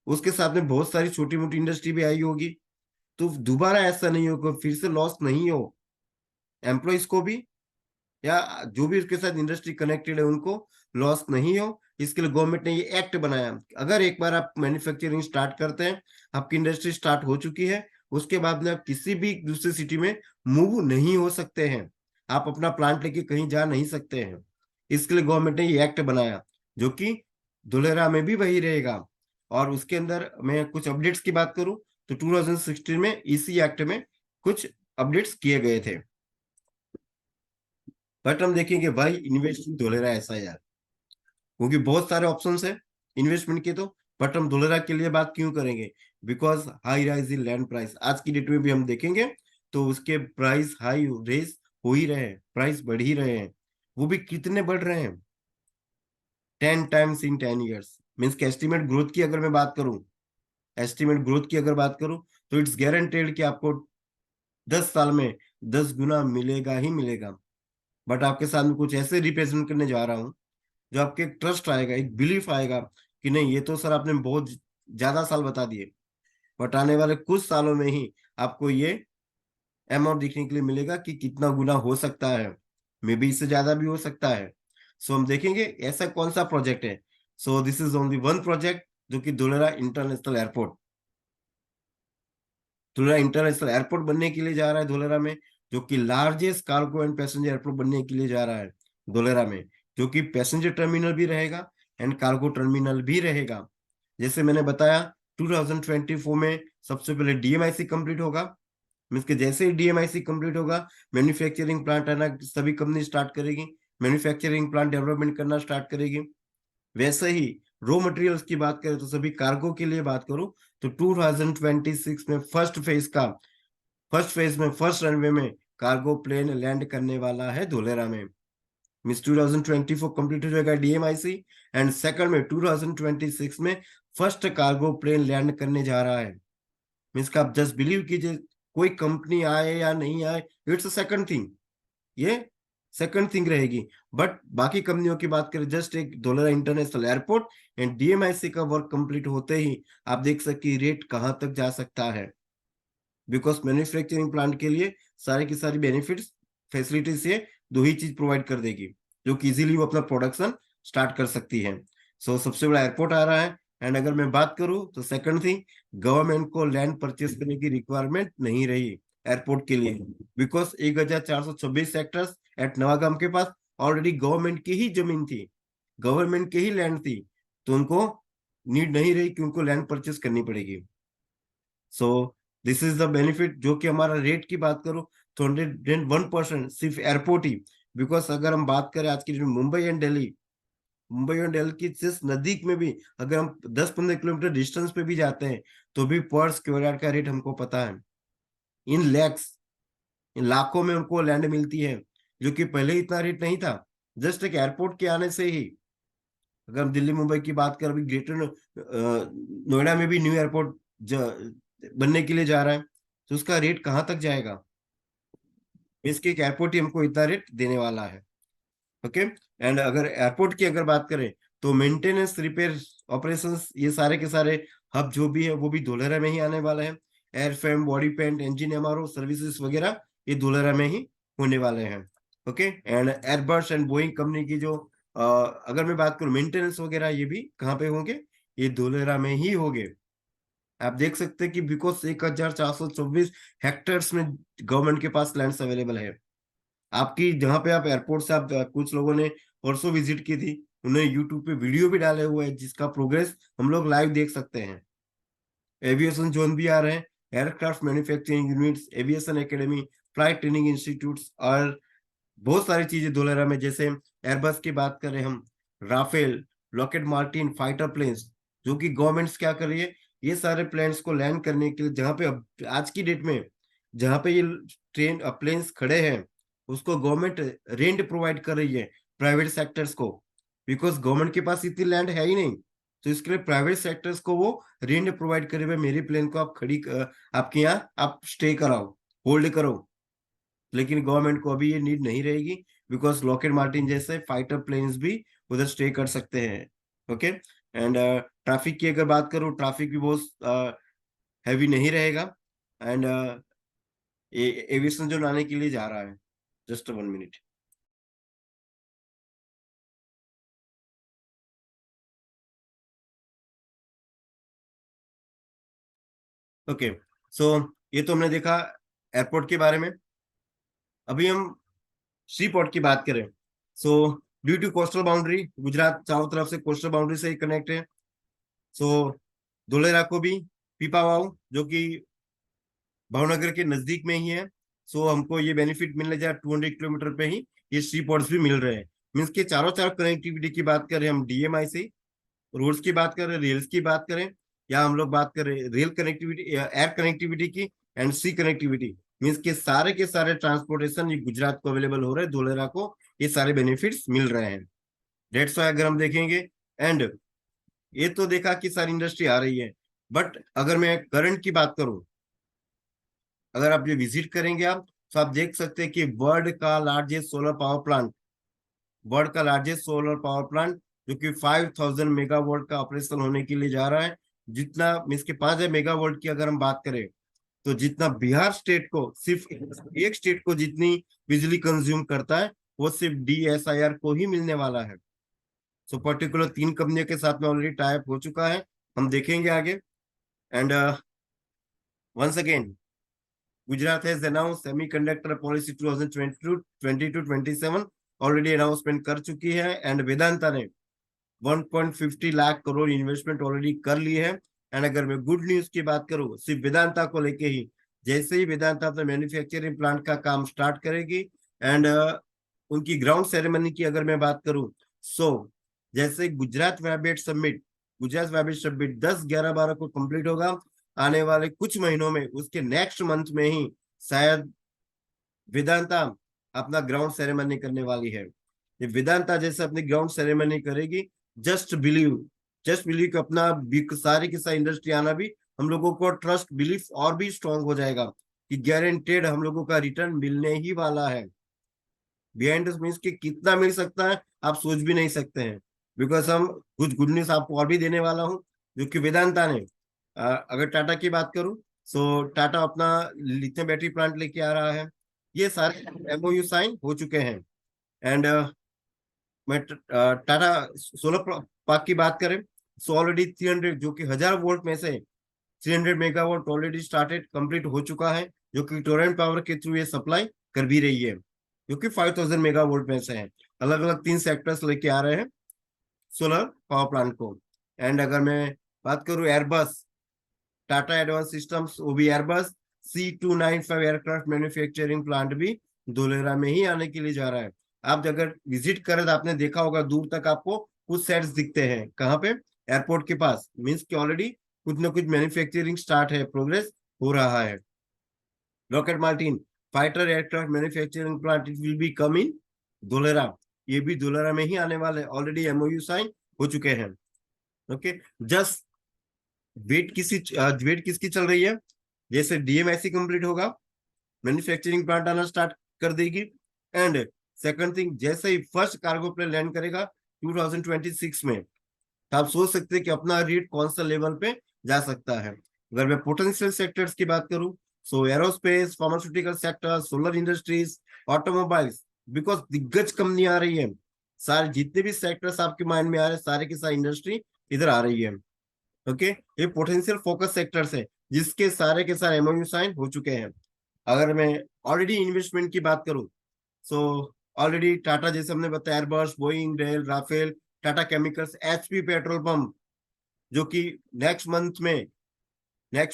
उसके साथ में बहुत सारी छोटी मोटी इंडस्ट्री भी आई होगी, तो दोबारा ऐसा नहीं होगा, फिर से लॉस नहीं हो एम्प्लॉइज को भी, या जो भी उसके साथ इंडस्ट्री कनेक्टेड है उनको लॉस नहीं हो। इसके लिए गवर्नमेंट ने ये एक्ट बनाया। अगर एक बार आप मैन्युफैक्चरिंग स्टार्ट करते हैं, आपकी इंडस्ट्री स्टार्ट हो चुकी है, उसके बाद में आप किसी भी दूसरी सिटी में मूव नहीं हो सकते हैं, आप अपना प्लांट लेके कहीं जा नहीं सकते हैं। इसके लिए गवर्नमेंट ने ये एक्ट बनाया, जो कि धुलेरा में भी वही रहेगा। और उसके अंदर मैं कुछ अपडेट्स की बात करूं तो 2016 में इसी एक्ट में कुछ अपडेट्स किए गए थे। बट हम देखेंगे भाई इन्वेस्टमेंट धोलेरा ऐसा है यार, क्योंकि बहुत सारे ऑप्शंस है इन्वेस्टमेंट के तो। बट हम धोलेरा के लिए बात क्यों करेंगे, because high rise in land price आज की डेट में भी हम देखेंगे तो उसके प्राइस हाई रेज हो ही रहे हैं, प्राइस बढ़ ही रहे हैं। वो भी कितने बढ़ रहे हैं, 10 टाइम्स इन 10 ईयर्स। मीन्स के एस्टिमेट ग्रोथ की अगर मैं बात करूं, एस्टिमेट ग्रोथ की अगर बात करूं, तो इट्स गारंटेड कि आपको 10 साल में 10 गुना मिलेगा ही मिलेगा। बट आपके साथ में कुछ ऐसे रिप्रेजेंट करने जा रहा हूँ, जो आपके एक ट्रस्ट आएगा, एक बिलीफ आएगा कि नहीं, ये तो सर आपने बहुत ज्यादा साल बता दिए, बट आने वाले कुछ सालों में ही आपको ये अमाउंट देखने के लिए मिलेगा कि कितना गुना हो सकता है, मे बी इससे ज्यादा भी हो सकता है। सो हम देखेंगे ऐसा कौन सा प्रोजेक्ट है so this is only one project जो कि Dholera international airport, Dholera international airport बनने के लिए जा रहा है धुलेरा में, जो कि largest cargo and passenger airport बनने के लिए जा रहा है धुलेरा में, जो कि पैसेंजर टर्मिनल भी रहेगा एंड कार्गो टर्मिनल भी रहेगा। जैसे मैंने बताया 2024 में सबसे पहले डीएमआईसी कंप्लीट होगा, मीन्स के जैसे ही डीएमआईसी कंप्लीट होगा मैन्युफैक्चरिंग प्लांट है ना सभी कंपनी स्टार्ट करेगी, मैन्युफैक्चरिंग प्लांट डेवलपमेंट करना स्टार्ट करेगी। वैसे ही रॉ मटेरियल्स की बात करें तो सभी कार्गो के लिए बात करूं तो 2026 में फर्स्ट फेज में फर्स्ट रनवे में कार्गो प्लेन लैंड करने वाला है धोलेरा में। मीन्स 2024 कंप्लीट हो जाएगा डीएमआईसी एंड सेकंड में 2026 में फर्स्ट कार्गो प्लेन लैंड करने जा रहा है। मीन्स का आप जस्ट बिलीव कीजिए, कोई कंपनी आए या नहीं आए इट्स अ सेकंड थिंग, ये सेकंड थिंग रहेगी। बट बाकी कंपनियों की बात करें जस्ट एक Dholera international airport and DMIC का वर्क कंप्लीट होते ही आप देख सकते रेट कहां तक जा सकता है, बिकॉज मैन्युफैक्चरिंग प्लांट के लिए सारी की सारी बेनिफिट्स फैसिलिटीज ये दो ही चीज प्रोवाइड कर देगी जो कि इजीली वो अपना प्रोडक्शन स्टार्ट कर सकती है। सो सबसे बड़ा एयरपोर्ट आ रहा है एंड अगर मैं बात करूं तो सेकंड थिंग, गवर्नमेंट को लैंड परचेस करने की रिक्वायरमेंट नहीं रही एयरपोर्ट के लिए, बिकॉज 1426 हेक्टर्स एट नवागाम के पास ऑलरेडी गवर्नमेंट की ही जमीन थी, गवर्नमेंट की ही लैंड थी, तो उनको नीड नहीं रही कि उनको लैंड परचेस करनी पड़ेगी। So this is the benefit. जो कि हमारा रेट की बात करूं तो 101% सिर्फ एयरपोर्ट ही, बिकॉज अगर हम बात करें आज की डेट में मुंबई एंड दिल्ली की जिस नजदीक में भी अगर हम 10-15 किलोमीटर डिस्टेंस पे भी जाते हैं तो भी पर स्क्वायर यार्ड का रेट हमको पता है, इन लैक्स, इन लाखों में उनको लैंड मिलती है, जो कि पहले इतना रेट नहीं था। जस्ट एक एयरपोर्ट के आने से ही, अगर हम दिल्ली मुंबई की बात करें, अभी ग्रेटर नोएडा में भी न्यू एयरपोर्ट बनने के लिए जा रहा है, तो उसका रेट कहाँ तक जाएगा, इसके एक एयरपोर्ट ही हमको इतना रेट देने वाला है। ओके, एंड अगर एयरपोर्ट की अगर बात करें तो मेंटेनेंस रिपेयर ऑपरेशंस ये सारे के सारे हब जो भी है वो भी धोलेरा में ही आने वाला है। Airframe, body paint, engine MRO services वगैरह ये धोलेरा में ही होने वाले हैं। Okay, and Airbus and Boeing company की जो अगर मैं बात करूं मेंटेनेंस वगैरह ये भी कहाँ पे होंगे, ये धोलेरा में ही होंगे। आप देख सकते हैं कि बिकॉज 1424 हेक्टेयर्स में गवर्नमेंट के पास लैंड्स अवेलेबल है। आपकी जहां पे आप एयरपोर्ट से आप कुछ लोगों ने परसों विजिट की थी, उन्होंने यूट्यूब पे वीडियो भी डाले हुए हैं जिसका प्रोग्रेस हम लोग लाइव देख सकते हैं। एविएशन जोन भी आ रहे हैं, aircraft manufacturing units, aviation academy, flight training institutes और बहुत सारी चीजें धुलेरा में। जैसे एयरबस की बात करें हम, Rafale, Lockheed Martin fighter planes, जो कि गवर्नमेंट्स क्या कर रही है, ये सारे प्लेन्स को लैंड करने के लिए जहां पे आज की डेट में जहां पे ये ट्रेन प्लेन्स खड़े हैं उसको गवर्नमेंट रेंट प्रोवाइड कर रही है प्राइवेट सेक्टर्स को, बिकॉज गवर्नमेंट के पास इतनी लैंड है ही नहीं, तो इसके लिए प्राइवेट सेक्टर्स को वो रेंट प्रोवाइड करे हुए मेरी प्लेन को आप आपके यहाँ आप स्टे कराओ, होल्ड करो। लेकिन गवर्नमेंट को अभी ये नीड नहीं रहेगी, बिकॉज लॉकहेड मार्टिन जैसे फाइटर प्लेन्स भी उधर स्टे कर सकते हैं। ओके, एंड ट्रैफिक की अगर बात करूँ, ट्रैफिक भी बहुत हैवी नहीं रहेगा एंड एविएशन जोन आने के लिए जा रहा है। Just 1 minute. ओके, सो ये तो हमने देखा एयरपोर्ट के बारे में। अभी हम सी पोर्ट की बात करें, so due to coastal boundary, Gujarat चारों तरफ से कोस्टल बाउंड्री से ही कनेक्ट है। सो धोलेरा को भी पीपावाव जो कि भावनगर के नजदीक में ही है, सो हमको ये बेनिफिट मिलने जा 200 किलोमीटर पे ही ये सी पोर्ट्स भी मिल रहे हैं। मीन्स के चारों तरफ कनेक्टिविटी की बात करें, हम डीएमआई से रोड्स की बात करें, रेल्स की बात करें, या हम लोग बात करें रेल कनेक्टिविटी, एयर कनेक्टिविटी की एंड सी कनेक्टिविटी, मीन्स के सारे ट्रांसपोर्टेशन ये गुजरात को अवेलेबल हो रहे हैं, धोलेरा को ये सारे बेनिफिट्स मिल रहे हैं। डेट्स वाई अगर हम देखेंगे एंड ये तो देखा कि सारी इंडस्ट्री आ रही है, बट अगर मैं करंट की बात करूं, अगर आप ये विजिट करेंगे आप तो आप देख सकते हैं कि वर्ल्ड का लार्जेस्ट सोलर पावर प्लांट जो कि 5000 मेगावाट का ऑपरेशन होने के लिए जा रहा है। जितना मीन्स के 5000 मेगावाट की अगर हम बात करें तो जितना बिहार स्टेट को, सिर्फ एक स्टेट को जितनी बिजली कंज्यूम करता है वो सिर्फ डीएसआईआर को ही मिलने वाला है। सो पर्टिकुलर 3 कंपनियों के साथ में ऑलरेडी टाई अप हो चुका है, हम देखेंगे आगे। And once again, Gujarat has announce semiconductor policy 2022-27 already announcement कर चुकी है। एंड वेदांता ने 1.50 लाख करोड़ इन्वेस्टमेंट ऑलरेडी कर ली है। एंड अगर मैं गुड न्यूज की बात करूं सिर्फ वेदांता को लेके ही, जैसे ही वेदांता अपने मैन्युफैक्चरिंग प्लांट का काम स्टार्ट करेगी एंड उनकी ग्राउंड सेरेमनी की अगर मैं बात करूं, सो जैसे गुजरात वैबेट समिट 10, 11, 12 को कंप्लीट होगा, आने वाले कुछ महीनों में उसके नेक्स्ट मंथ में ही शायद वेदांता अपना ग्राउंड सेरेमनी करने वाली है। ये वेदांता जैसे अपनी ग्राउंड सेरेमनी करेगी, जस्ट बिलीव जस्ट बिलीव कि अपना सारी की सारी इंडस्ट्री आना भी हम लोगों को ट्रस्ट बिलीफ और भी स्ट्रांग हो जाएगा कि गारंटेड हम लोगों का रिटर्न मिलने ही वाला है। बिहाइंड दिस मीन्स कि कितना मिल सकता है आप सोच भी नहीं सकते हैं, बिकॉज हम कुछ गुड न्यूज आपको और भी देने वाला हूँ, जो कि वेदांता ने अगर टाटा की बात करूं, सो टाटा अपना लिथियम बैटरी प्लांट लेके आ रहा है। ये सारे एमओयू साइन हो चुके हैं। एंड मैं टाटा सोलर पार्क की बात करें, सो ऑलरेडी 300 जो कि 1000 वोल्ट में से 300 मेगावाट ऑलरेडी स्टार्टेड कंप्लीट हो चुका है, जो कि टोरेंट पावर के थ्रू ये सप्लाई कर भी रही है, जो कि 5000 मेगावाट में से है। अलग अलग 3 सेक्टर्स लेके आ रहे हैं सोलर पावर प्लांट को। एंड अगर मैं बात करूं एयरबस, टाटा एडवांस सिस्टम्स, वो भी Airbus C295 aircraft manufacturing plant भी धोलेरा में ही आने के लिए जा रहा है। आप अगर विजिट करें तो आपने देखा होगा दूर तक आपको कुछ सेट्स दिखते हैं, कहाँ पे, एयरपोर्ट के पास, मीन्स कि ऑलरेडी कुछ ना कुछ मैन्युफैक्चरिंग स्टार्ट है, प्रोग्रेस हो रहा है। Lockheed Martin fighter aircraft manufacturing plant, it will be come in Dholera, ये भी धोलेरा में ही आने वाले, ऑलरेडी एमओयू साइन हो चुके हैं। ओके, जस्ट वेट किसकी चल रही है, जैसे डीएमआईसी कंप्लीट होगा मैन्युफैक्चरिंग प्लांट आना स्टार्ट कर देगी। एंड सेकंड थिंग, जैसे ही फर्स्ट कार्गो प्लेन लैंड करेगा 2026 में, तो आप सोच सकते हैं कि अपना रेट कौन सा लेवल पे जा सकता है। अगर मैं पोटेंशियल सेक्टर्स की बात करूं, so aerospace, pharmaceutical sector, solar industries, automobiles, because दिग्गज कंपनी आ रही है, सारे जितने भी सेक्टर्स आपके माइंड में आ रहे हैं सारे की सारी इंडस्ट्री इधर आ रही है। ओके, ये पोटेंशियल फोकस सेक्टर्स है जिसके सारे के सारे एमओयू साइन हो चुके हैं। अगर मैं ऑलरेडी इन्वेस्टमेंट की बात करूं, सो ऑलरेडी टाटा जैसे हमने बताया, Airbus, Boeing, Dell, Rafale, Tata chemicals, HP petrol pump, जो कि नेक्स्ट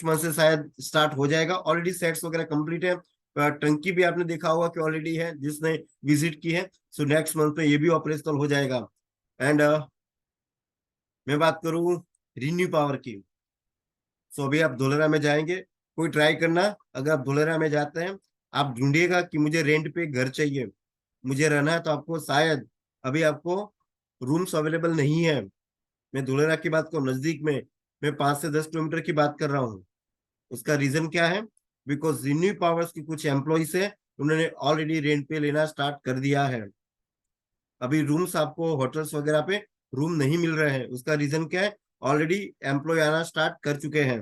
मंथ से शायद स्टार्ट हो जाएगा, ऑलरेडी सेट्स वगैरह कंप्लीट है। टंकी भी आपने देखा होगा कि ऑलरेडी है, जिसने विजिट की है, सो नेक्स्ट मंथ में ये भी ऑपरेशनल हो जाएगा। एंड मैं बात करूं रिन्यू पावर की, सो अभी आप धोलेरा में जाएंगे, कोई ट्राई करना, अगर आप धोलेरा में जाते हैं, आप ढूंढिएगा कि मुझे रेंट पे घर चाहिए, मुझे रहना है, तो आपको शायद अभी आपको रूम्स अवेलेबल नहीं है। मैं धोलेरा की बात करूँ नजदीक में, मैं 5 से 10 किलोमीटर की बात कर रहा हूँ। उसका रीजन क्या है, बिकॉज रिन्यू पावर्स की कुछ एम्प्लॉइज है, उन्होंने ऑलरेडी रेंट पे लेना स्टार्ट कर दिया है। अभी रूम्स आपको होटल्स वगैरह पे रूम नहीं मिल रहे हैं, उसका रीजन क्या है, ऑलरेडी एम्प्लॉय आना स्टार्ट कर चुके हैं।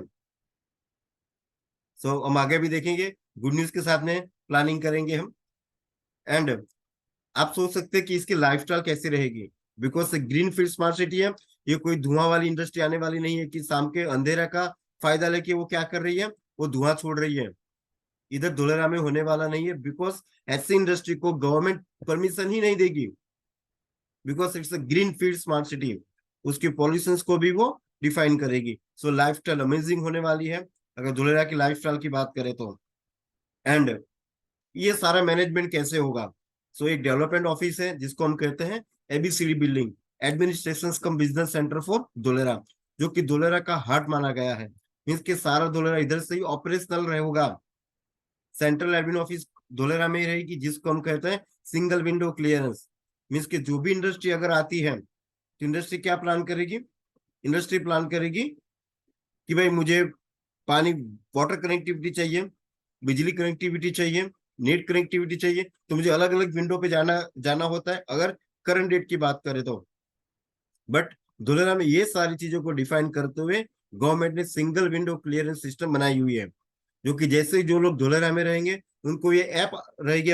सो हम आगे भी देखेंगे, गुड न्यूज के साथ में प्लानिंग करेंगे हम। एंड आप सोच सकते हैं कि इसकी लाइफस्टाइल कैसी रहेगी, because green field smart city है, ये कोई धुआं वाली इंडस्ट्री आने वाली नहीं है कि शाम के अंधेरा का फायदा लेके वो क्या कर रही है, वो धुआं छोड़ रही है। इधर धुलेरा में होने वाला नहीं है, बिकॉज ऐसी इंडस्ट्री को गवर्नमेंट परमिशन ही नहीं देगी, because it's a green field smart city, उसकी पॉल्यूशन को भी वो डिफाइन करेगी। सो लाइफस्टाइल अमेजिंग होने वाली है अगर धुलेरा की लाइफस्टाइल की बात करें तो। एंड ये सारा मैनेजमेंट कैसे होगा, सो एक डेवलपमेंट ऑफिस है जिसको हम कहते हैं A B C D building, administration cum business centre for Dholera, जो कि धोलेरा का हार्ट माना गया है, मीन्स के सारा धोलेरा इधर से ही ऑपरेशनल रहेगा। सेंट्रल एडमिन ऑफिस धोलेरा में ही रहेगी, जिसको हम कहते हैं सिंगल विंडो क्लियरेंस, मीन्स के जो भी इंडस्ट्री अगर आती है तो इंडस्ट्री क्या प्लान करेगी, इंडस्ट्री प्लान करेगी कि भाई मुझे पानी, वाटर कनेक्टिविटी चाहिए, बिजली कनेक्टिविटी चाहिए, नेट कनेक्टिविटी चाहिए, तो मुझे अलग अलग विंडो पे जाना जाना होता है अगर करंट डेट की बात करें तो। बट धुलेरा में ये सारी चीजों को डिफाइन करते हुए गवर्नमेंट ने सिंगल विंडो क्लियरेंस सिस्टम बनाई हुई है, जो कि जैसे ही जो लोग धुलेरा में रहेंगे उनको ये ऐप रहेगी,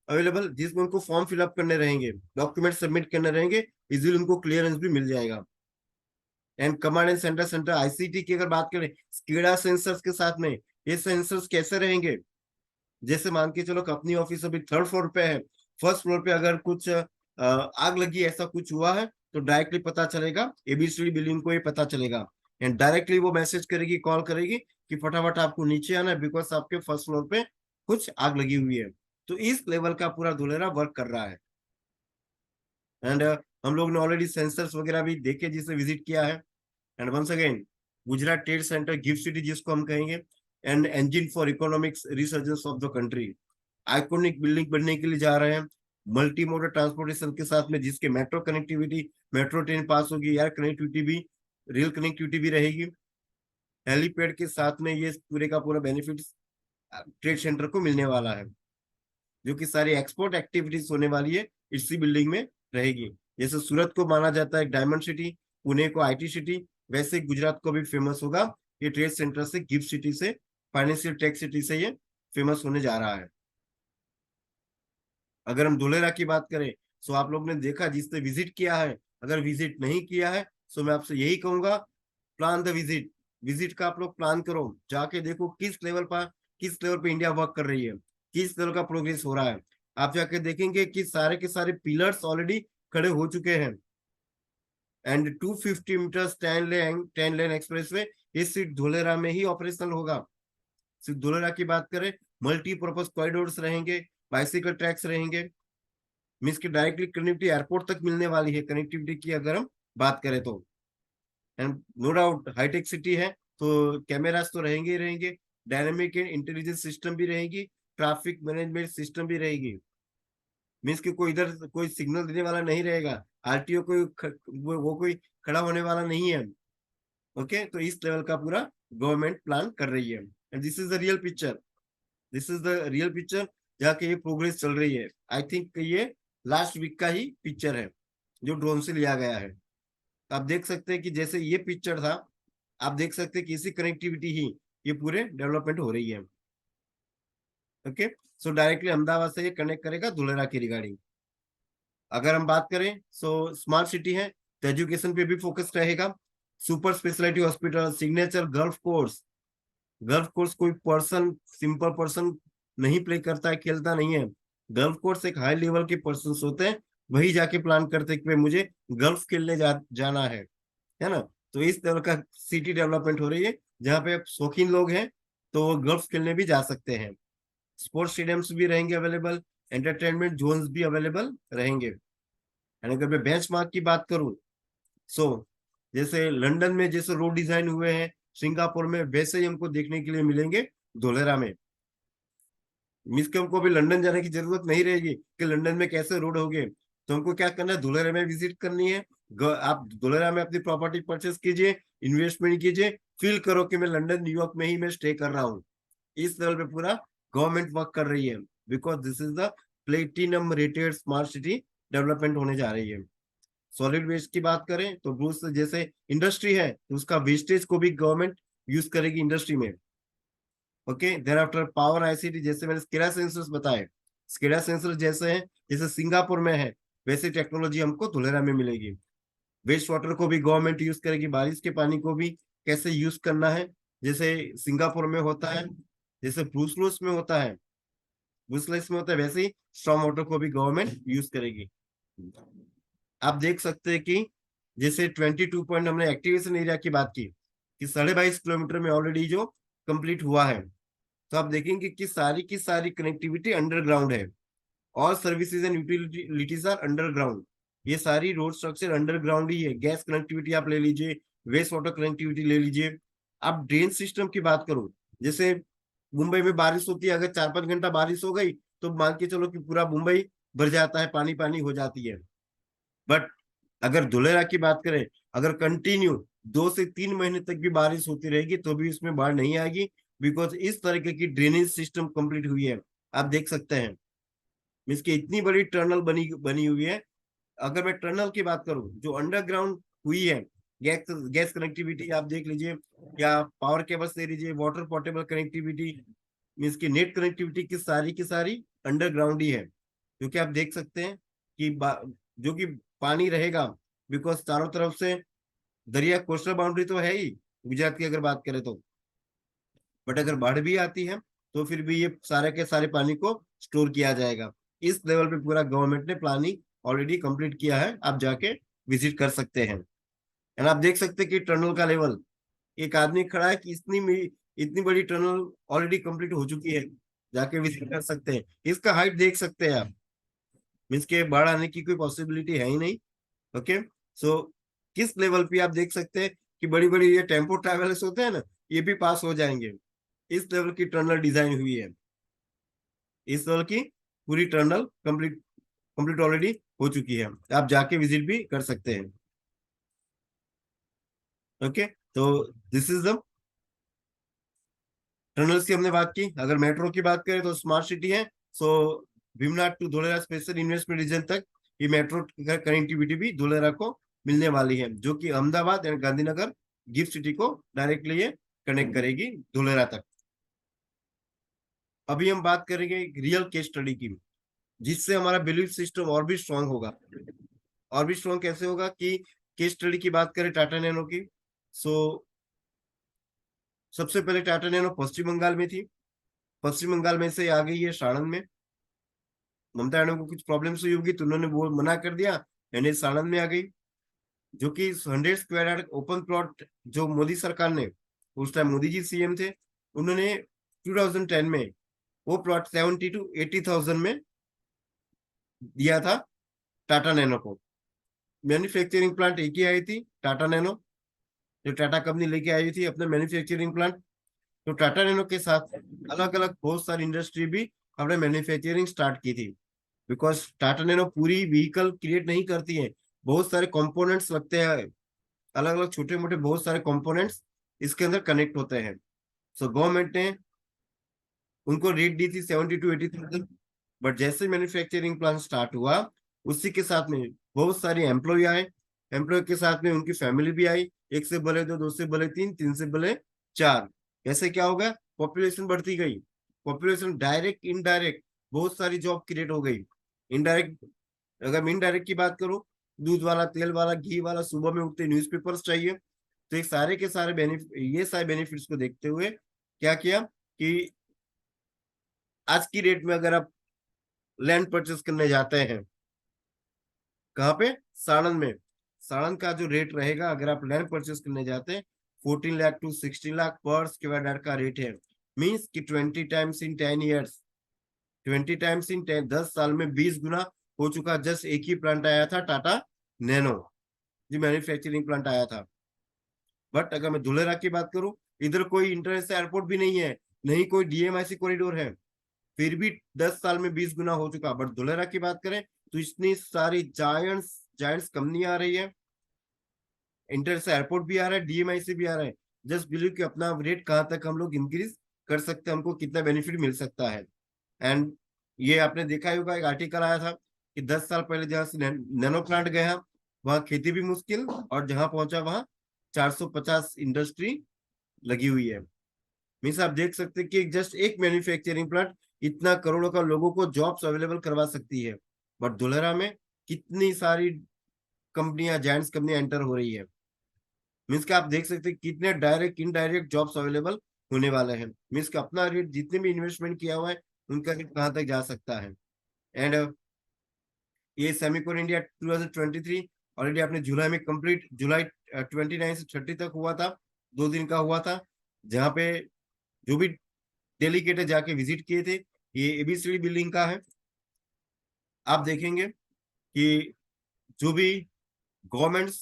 अवेलेबल, जिसमें उनको फॉर्म फिलअप करने रहेंगे, डॉक्यूमेंट सबमिट करने रहेंगे, इजीली उनको क्लियरेंस भी मिल जाएगा। And command and centre ICT की अगर बात करें स्कीडा सेंसर्स के साथ में, ये सेंसर्स कैसे रहेंगे, जैसे मान के चलो कंपनी ऑफिस अभी थर्ड फ्लोर पे है, फर्स्ट फ्लोर पे अगर कुछ आग लगी, ऐसा कुछ हुआ है, तो डायरेक्टली पता चलेगा, एबीसीडी बिल्डिंग को ये पता चलेगा, एंड डायरेक्टली वो मैसेज करेगी, कॉल करेगी कि फटाफट आपको नीचे आना है, बिकॉज आपके फर्स्ट फ्लोर पे कुछ आग लगी हुई है। तो इस लेवल का पूरा धुलेरा वर्क कर रहा है। एंड हम लोग ने ऑलरेडी सेंसर्स वगैरह भी देखे, जिसे विजिट किया है। And once again, Gujarat trade centre gift city जिसको हम कहेंगे, and engine for economics resurgence of the country, iconic building बनने के लिए जा रहे हैं, मल्टी मोडल ट्रांसपोर्टेशन के साथ में, जिसके मेट्रो कनेक्टिविटी, मेट्रो ट्रेन पास होगी, एयर कनेक्टिविटी भी, रेल कनेक्टिविटी भी रहेगी, हेलीपैड के साथ में, ये पूरे का पूरा बेनिफिट ट्रेड सेंटर को मिलने वाला है, जो कि सारी एक्सपोर्ट एक्टिविटीज होने वाली है इसी बिल्डिंग में रहेगी। जैसे सूरत को माना जाता है डायमंड सिटी, पुणे को आईटी सिटी, वैसे गुजरात को भी फेमस होगा ये ट्रेड सेंटर से, गिफ्ट सिटी से, फाइनेंशियल टेक सिटी से ये फेमस होने जा रहा है। अगर हम धुलेरा की बात करें, तो आप लोग ने देखा, जिसने विजिट किया है, अगर विजिट नहीं किया है तो मैं आपसे यही कहूंगा, प्लान द विजिट, विजिट का आप लोग प्लान करो, जाके देखो किस लेवल पर इंडिया वर्क कर रही है, किस लेवल का प्रोग्रेस हो रहा है। आप जाके देखेंगे कि सारे के सारे पिलर्स ऑलरेडी खड़े हो चुके हैं, एंड 250 मीटर्स 10 लेन एक्सप्रेसवे ये सिर्फ धुलेरा में ही ऑपरेशनल होगा। सिर्फ धुलेरा की बात करें, मल्टीपर्पज कॉरिडोर्स रहेंगे, बाइसिकल ट्रैक्स रहेंगे, मीन्स की डायरेक्टली कनेक्टिविटी एयरपोर्ट तक मिलने वाली है, कनेक्टिविटी की अगर हम बात करें तो। And no doubt hi-tech city है, तो कैमरास तो रहेंगे ही रहेंगे, डायनेमिक एंड इंटेलिजेंस सिस्टम भी रहेगी, ट्रैफिक मैनेजमेंट सिस्टम भी रहेगी, मीन्स कि कोई इधर कोई सिग्नल देने वाला नहीं रहेगा, आरटीओ वो कोई खड़ा होने वाला नहीं है। ओके, तो इस लेवल का पूरा गवर्नमेंट प्लान कर रही है, and this is the real picture, this is the real picture, जहाँ के ये प्रोग्रेस चल रही है। आई थिंक ये लास्ट वीक का ही पिक्चर है जो ड्रोन से लिया गया है। आप देख सकते हैं कि जैसे ये पिक्चर था, आप देख सकते हैं कि इसी कनेक्टिविटी ही ये पूरे डेवलपमेंट हो रही है। ओके, सो डायरेक्टली अहमदाबाद से ये कनेक्ट करेगा धुलेरा की रिगार्डिंग। अगर हम बात करें, सो स्मार्ट सिटी है तो एजुकेशन पे भी फोकस रहेगा, super speciality hospital, signature gulf course कोई पर्सन, सिंपल पर्सन नहीं प्ले करता है, खेलता नहीं है। गल्फ कोर्स एक हाई लेवल के पर्सन होते हैं, वही जाके प्लान करते हैं कि भाई मुझे गल्फ खेलने जाना है ना। तो इस तरह का सिटी डेवलपमेंट हो रही है, जहाँ पे शौकीन लोग हैं तो वो गल्फ खेलने भी जा सकते हैं। स्पोर्ट्स स्टेडियम्स भी रहेंगे अवेलेबल, एंटरटेनमेंट जोन्स भी अवेलेबल रहेंगे। एंड अगर मैं बेंचमार्क की बात करूं, सो जैसे लंदन में जैसे रोड डिजाइन हुए हैं, सिंगापुर में वैसे ही हमको देखने के लिए मिलेंगे धोलेरा में। मीन्स के हमको अभी लंदन जाने की जरूरत नहीं रहेगी कि लंदन में कैसे रोड होंगे, तो हमको क्या करना है, धुलेरा में विजिट करनी है। आप धुलेरा में अपनी प्रॉपर्टी परचेस कीजिए, इन्वेस्टमेंट कीजिए, फील करो कि मैं लंदन न्यूयॉर्क में ही मैं स्टे कर रहा हूँ। इस लेवल पे पूरा गवर्नमेंट वर्क कर रही है, because this is the platinum rated smart city development होने जा रही है। सॉलिड वेस्ट की बात करें तो ब्रूस जैसे इंडस्ट्री है तो उसका वेस्टेज को भी गवर्नमेंट यूज करेगी इंडस्ट्री में। Okay, then after power ICT, जैसे मैंने स्केडा सेंसर्स बताए, स्केडा सेंसर जैसे हैं, जैसे सिंगापुर में है, वैसी टेक्नोलॉजी हमको धुलेरा में मिलेगी। वेस्ट वाटर को भी गवर्नमेंट यूज करेगी, बारिश के पानी को भी कैसे यूज करना है, जैसे सिंगापुर में होता है, जैसे ब्रूसलोस में होता है, ब्रूसलेस में होता है, वैसे ही स्टॉर्म वाटर को भी गवर्नमेंट यूज करेगी। आप देख सकते हैं कि जैसे 22 पॉइंट हमने एक्टिवेशन एरिया की बात की 22.5 किलोमीटर में ऑलरेडी जो कंप्लीट हुआ है, तो आप देखेंगे कि सारी की सारी कनेक्टिविटी अंडरग्राउंड है, और services and utilities are underground. ये सारी रोड स्ट्रक्चर अंडरग्राउंड ही है। गैस कनेक्टिविटी आप ले लीजिए, वेस्ट वाटर कनेक्टिविटी ले लीजिए। आप ड्रेन सिस्टम की बात करो, जैसे मुंबई में बारिश होती है, अगर 4-5 घंटा बारिश हो गई तो मान के चलो कि पूरा मुंबई भर जाता है, पानी पानी हो जाती है। बट अगर धुलेरा की बात करें, अगर कंटिन्यू 2 से 3 महीने तक भी बारिश होती रहेगी तो भी इसमें बाढ़ नहीं आएगी, बिकॉज इस तरीके की ड्रेनेज सिस्टम कंप्लीट हुई है। आप देख सकते हैं, मीन्स की इतनी बड़ी टनल बनी बनी हुई है। अगर मैं टनल की बात करूं जो अंडरग्राउंड हुई है, गैस कनेक्टिविटी आप देख लीजिए, या पावर केबल्स ले लीजिए, वाटर पोर्टेबल कनेक्टिविटी, मीन्स की नेट कनेक्टिविटी की सारी अंडरग्राउंड ही है। क्योंकि आप देख सकते हैं कि जो कि पानी रहेगा, बिकॉज चारों तरफ से दरिया, कोस्टल बाउंड्री तो है ही गुजरात की अगर बात करें तो, बट अगर बाढ़ भी आती है तो फिर भी ये सारे के सारे पानी को स्टोर किया जाएगा। इस लेवल पे पूरा गवर्नमेंट ने प्लानिंग ऑलरेडी कंप्लीट किया है, आप जाके विजिट कर सकते हैं। एंड आप देख सकते हैं कि टनल का लेवल, एक आदमी खड़ा है कि इतनी बड़ी टनल ऑलरेडी कंप्लीट हो चुकी है, जाके विजिट कर सकते हैं। इसका हाइट देख सकते हैं आप, मीन्स के बाढ़ आने की कोई पॉसिबिलिटी है ही नहीं। ओके, सो किस लेवल पे आप देख सकते हैं कि बड़ी बड़ी ये टेम्पो ट्रैवलर्स होते हैं ना, ये भी पास हो जाएंगे। इस लेवल की टनल डिजाइन हुई है, इस लेवल की पूरी टनल कंप्लीट कंप्लीट ऑलरेडी हो चुकी है, आप जाके विजिट भी कर सकते हैं। ओके, तो दिस इज द टनल्स की हमने बात की। अगर मेट्रो की बात करें तो स्मार्ट सिटी है, so Bhimnath to Dholera special investment region तक ये मेट्रो कनेक्टिविटी भी धोलेरा को मिलने वाली है, जो कि Ahmedabad and Gandhinagar gift city को डायरेक्टली ये कनेक्ट करेगी धोलेरा तक। अभी हम बात करेंगे एक रियल केस स्टडी की, जिससे हमारा बिलीफ सिस्टम और भी स्ट्रांग होगा। और भी स्ट्रांग कैसे होगा कि केस स्टडी की बात करें टाटा नैनो की, सो सबसे पहले टाटा नैनो पश्चिम बंगाल में थी, पश्चिम बंगाल में से आ गई है साणंद में। ममता बनर्जी को कुछ प्रॉब्लम्स हुई होगी तो उन्होंने वो मना कर दिया, एंड साणंद में आ गई, जो कि 100 स्क्वायर ओपन प्लॉट जो मोदी सरकार ने, उस टाइम मोदी जी सीएम थे, उन्होंने 2010 में वो प्लॉट 70 to 80,000 में दिया था टाटा नैनो को। मैन्युफैक्चरिंग प्लांट एक ही आई थी, टाटा नैनो, जो टाटा कंपनी लेके आई थी अपने मैन्युफैक्चरिंग प्लांट। तो टाटा नैनो के साथ अलग अलग बहुत सारी इंडस्ट्री भी अपने मैन्युफैक्चरिंग स्टार्ट की थी, बिकॉज टाटा नैनो पूरी व्हीकल क्रिएट नहीं करती है, बहुत सारे कंपोनेंट्स लगते हैं, अलग अलग छोटे मोटे बहुत सारे कंपोनेंट्स इसके अंदर कनेक्ट होते हैं। सो गवर्नमेंट ने उनको रेट दी थी 70 to 80,000, बट जैसे मैन्युफैक्चरिंग प्लांट स्टार्ट हुआ, उसी के साथ में बहुत सारे एम्प्लॉय आए, एम्प्लॉय के साथ में उनकी फैमिली भी आई, एक से बोले दो, दो से बोले तीन, तीन से बोले चार। ऐसे क्या होगा, पॉपुलेशन बढ़ती गई, पॉपुलेशन डायरेक्ट इनडायरेक्ट बहुत सारी जॉब क्रिएट हो गई। इनडायरेक्ट, अगर मैं इनडायरेक्ट की बात करूं, दूध वाला, तेल वाला, घी वाला, सुबह में उठते न्यूज़पेपर्स चाहिए, तो ये सारे के सारे बेनिफिट, ये सारे बेनिफिट्स को देखते हुए क्या किया कि आज की डेट में अगर आप लैंड परचेस करने जाते हैं, कहाँ पे, साणंद में, साणंद का जो रेट रहेगा अगर आप लैंड परचेस करने जाते हैं, 14 लाख to 16 लाख पर स्क्वायर यार्ड का रेट है। मीन्स कि 20 times in 10 years, 20 times in 10 साल में 20 गुना हो चुका। जस्ट एक ही प्लांट आया था टाटा नैनो, जो मैन्युफैक्चरिंग प्लांट आया था। बट अगर मैं धुलेरा की बात करूं, इधर कोई इंटरनेशनल एयरपोर्ट भी नहीं है, नहीं कोई डीएमआईसी कॉरिडोर है, फिर भी 10 साल में 20 गुना हो चुका। बट धुलेरा की बात करें तो इतनी सारी जायंट्स जायंट्स कंपनी आ रही है, इंटरनेशनल एयरपोर्ट भी आ रहा है, डीएमआईसी भी आ रहा है। जस्ट बिलीव कि अपना रेट कहाँ तक हम लोग इंक्रीज कर सकते हैं, हमको कितना बेनिफिट मिल सकता है। एंड ये आपने देखा ही होगा, एक आर्टिकल आया था कि 10 साल पहले जहां से नैनो प्लांट गया, वहां खेती भी मुश्किल, और जहां पहुंचा वहां 450 इंडस्ट्री लगी हुई है। मीन्स आप देख सकते हैं कि जस्ट एक मैन्युफैक्चरिंग प्लांट इतना करोड़ों का लोगों को जॉब्स अवेलेबल करवा सकती है। बट धुलेरा में कितनी सारी कंपनियां, जायंट्स कंपनियां एंटर हो रही है, मीन्स कि आप देख सकते हैं कितने डायरेक्ट इनडायरेक्ट जॉब्स अवेलेबल होने वाले हैं। मीन्स कि अपना रेट जितने भी इन्वेस्टमेंट किया हुआ है उनका रेट कहाँ तक जा सकता है। एंड ये सेमिकोन इंडिया 2023 ऑलरेडी आपने जुलाई में कंप्लीट, जुलाई 29 से 30 तक हुआ था, 2 दिन का हुआ था, जहाँ पे जो भी डेलीगेट जाके विजिट किए थे, ये एबीसीडी बिल्डिंग का है। आप देखेंगे कि जो भी गवर्नमेंट्स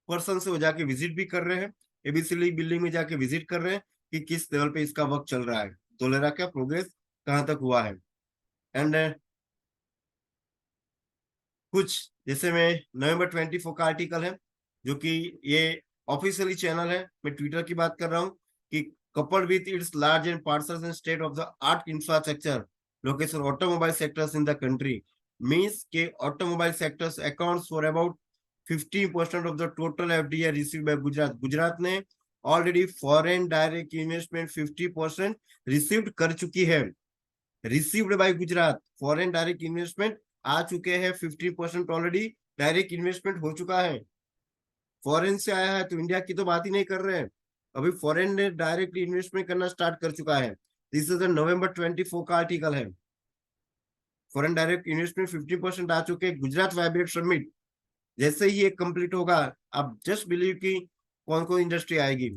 पर्सन से वो जाके विजिट भी कर रहे हैं, एबीसीडी बिल्डिंग में जाके विजिट कर रहे हैं कि किस लेवल पे इसका वर्क चल रहा है, धोलेरा का प्रोग्रेस कहाँ तक हुआ है। एंड कुछ जैसे में नवंबर 24 का आर्टिकल है, जो कि ये ऑफिशियली चैनल है, मैं ट्विटर की बात कर रहा हूँ, कि coupled with its large and parcels and state of the art infrastructure location automobile sectors in the country, means के automobile sectors accounts for about 50% of the total FDI received by Gujarat. Gujarat ने already foreign direct investment 50% receive कर चुकी है। Received by Gujarat, foreign direct investment आ चुके हैं 50% already, direct investment हो चुका है। फॉरेन से आया है तो इंडिया की तो बात ही नहीं कर रहे हैं, अभी फॉरेन ने डायरेक्ट इन्वेस्टमेंट करना स्टार्ट कर चुका है। दिस इज नवंबर 24 का आर्टिकल है। फॉरेन डायरेक्ट इन्वेस्टमेंट 50% आ चुके हैं। गुजरात वाइब्रेट समिट जैसे ही ये कंप्लीट होगा, आप जस्ट बिलीव कि कौन कौन इंडस्ट्री आएगी।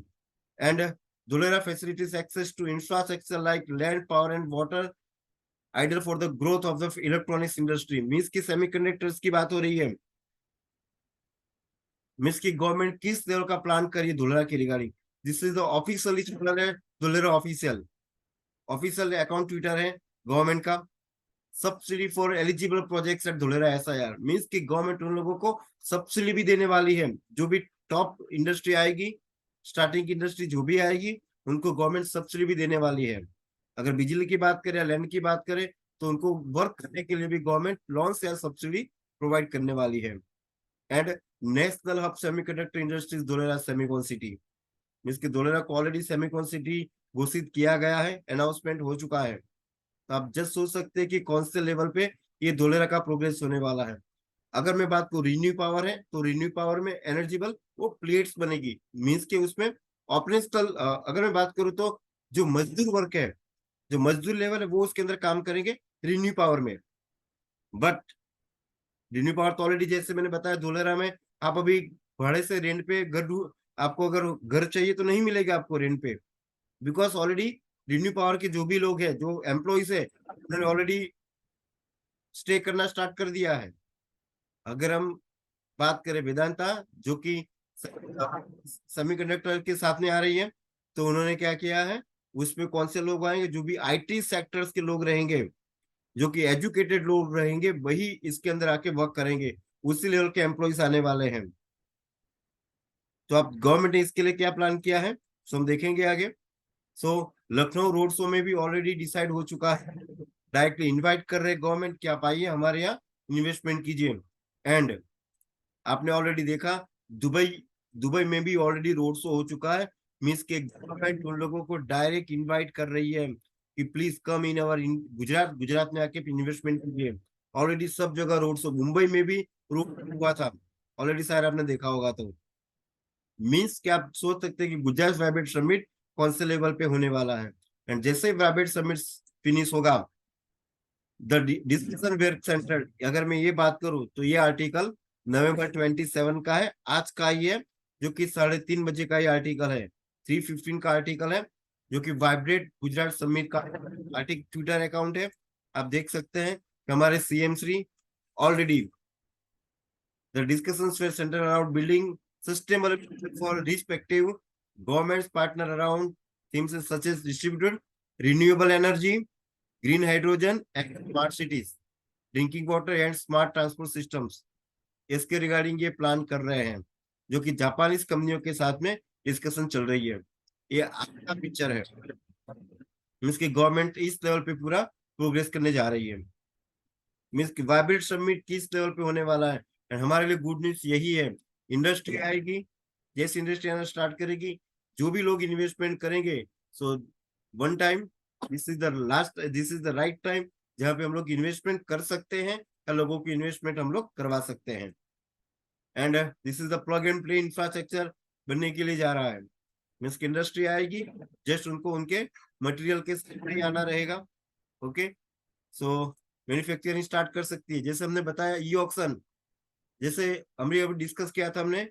And Dholera facilities access to infrastructure like land, power and water, ideal for the growth of the electronics industry. Means की सेमीकंडक्टर्स की बात हो रही है। मीन्स की गवर्नमेंट किस लेवल का प्लान करिए धुलेरा की regarding. This is the official channel है Dholera official, official account Twitter है गवर्नमेंट का। Subsidy for eligible projects at Dholera SIR, means की गवर्नमेंट उन लोगों को सब्सिडी भी देने वाली है। जो भी टॉप इंडस्ट्री आएगी, स्टार्टिंग की इंडस्ट्री जो भी आएगी, उनको गवर्नमेंट सब्सिडी भी देने वाली है। अगर बिजली की बात करें या लैंड की बात करें, तो उनको वर्क करने के लिए भी गवर्नमेंट लोन या सब्सिडी प्रोवाइड करने वाली है। And national hub semiconductor industries Dholera Semicon city, means की धुलेरा को ऑलरेडी सेमीकॉन सिटी घोषित किया गया है, अनाउंसमेंट हो चुका है। तो आप जस्ट सोच सकते हैं कि कौन से लेवल पे ये धुलेरा का प्रोग्रेस होने वाला है। अगर मैं बात करूं रिन्यू पावर है, तो रिन्यू पावर में एनर्जिबल वो प्लेट्स बनेगी, मीन्स के उसमें ऑपरेशनल। अगर मैं बात करूं तो जो मजदूर वर्ग है, जो मजदूर लेवल है, वो उसके अंदर काम करेंगे रिन्यू पावर में। बट रिन्यू पावर तो ऑलरेडी जैसे मैंने बताया धुलेरा में, आप अभी भाड़े से रेंट पे घर, आपको अगर घर चाहिए तो नहीं मिलेगा आपको रेंट पे, बिकॉज ऑलरेडी रिन्यू पावर के जो भी लोग हैं, जो एम्प्लॉइज है, उन्होंने ऑलरेडी स्टे करना स्टार्ट कर दिया है। अगर हम बात करें वेदांता, जो कि सेमीकंडक्टर के साथ में आ रही है, तो उन्होंने क्या किया है, उसमें कौन से लोग आएंगे, जो भी आईटी सेक्टर्स के लोग रहेंगे, जो कि एजुकेटेड लोग रहेंगे, वही इसके अंदर आके वर्क करेंगे। उसी लेवल के एम्प्लॉइज आने वाले हैं। तो आप गवर्नमेंट ने इसके लिए क्या प्लान किया है, सो हम देखेंगे आगे। सो लखनऊ रोड शो में भी ऑलरेडी डिसाइड हो चुका है, डायरेक्टली इनवाइट कर रहे गवर्नमेंट कि आप आइए हमारे यहाँ इन्वेस्टमेंट कीजिए। एंड आपने ऑलरेडी देखा दुबई, दुबई में भी ऑलरेडी रोड शो हो चुका है। मीन्स के गवर्नमेंट उन लोगों को डायरेक्ट इनवाइट कर रही है कि प्लीज कम इन अवर गुजरात, गुजरात में आके इन्वेस्टमेंट कीजिए। ऑलरेडी सब जगह रोड शो, मुंबई में भी रोड हुआ था ऑलरेडी, शायद आपने देखा होगा। तो मीन्स कि आप सोच सकते हैं कि गुजरात वाइब्रेट समिट कौन से लेवल पे होने वाला है। एंड जैसे ही वाइब्रेट समिट फिनिश होगा, द डिस्कशन वेयर सेंटर, अगर मैं ये बात करूं तो ये आर्टिकल नवंबर 27 का है, आज का ही है, जो कि 3:30 बजे का ही आर्टिकल है, 3:15 का आर्टिकल है, जो कि वाइब्रेट गुजरात समिट का आर्टिकल ट्विटर अकाउंट है। आप देख सकते हैं कि हमारे CM Shri already the discussion where centre around building sustainable for respective governments partner around themes such as distributed renewable energy, green hydrogen and smart cities, drinking water and smart transport systems. इसके regarding ये plan कर रहे हैं, जो कि Japanese कंपनियों के साथ में डिस्कशन चल रही है। ये आपका पिक्चर है, मीन्स की गवर्नमेंट इस लेवल पे पूरा प्रोग्रेस करने जा रही है। मीन्स की वाइब्रेट समिट किस लेवल पे होने वाला है, एंड हमारे लिए गुड न्यूज यही है। इंडस्ट्री आएगी, जैसे इंडस्ट्री आना स्टार्ट करेगी, जो भी लोग इन्वेस्टमेंट करेंगे, so one time this is the last, this is the right time जहाँ पे हम लोग इन्वेस्टमेंट कर सकते हैं, या लोगों की इन्वेस्टमेंट हम लोग करवा सकते हैं। And this is the plug and play infrastructure बनने के लिए जा रहा है। मीन्स की इंडस्ट्री आएगी, जस्ट उनको उनके मटेरियल के साथ ही आना रहेगा। ओके, सो मैन्युफैक्चरिंग स्टार्ट कर सकती है। जैसे हमने बताया ई ऑक्शन, जैसे हमने अभी डिस्कस किया था हमने,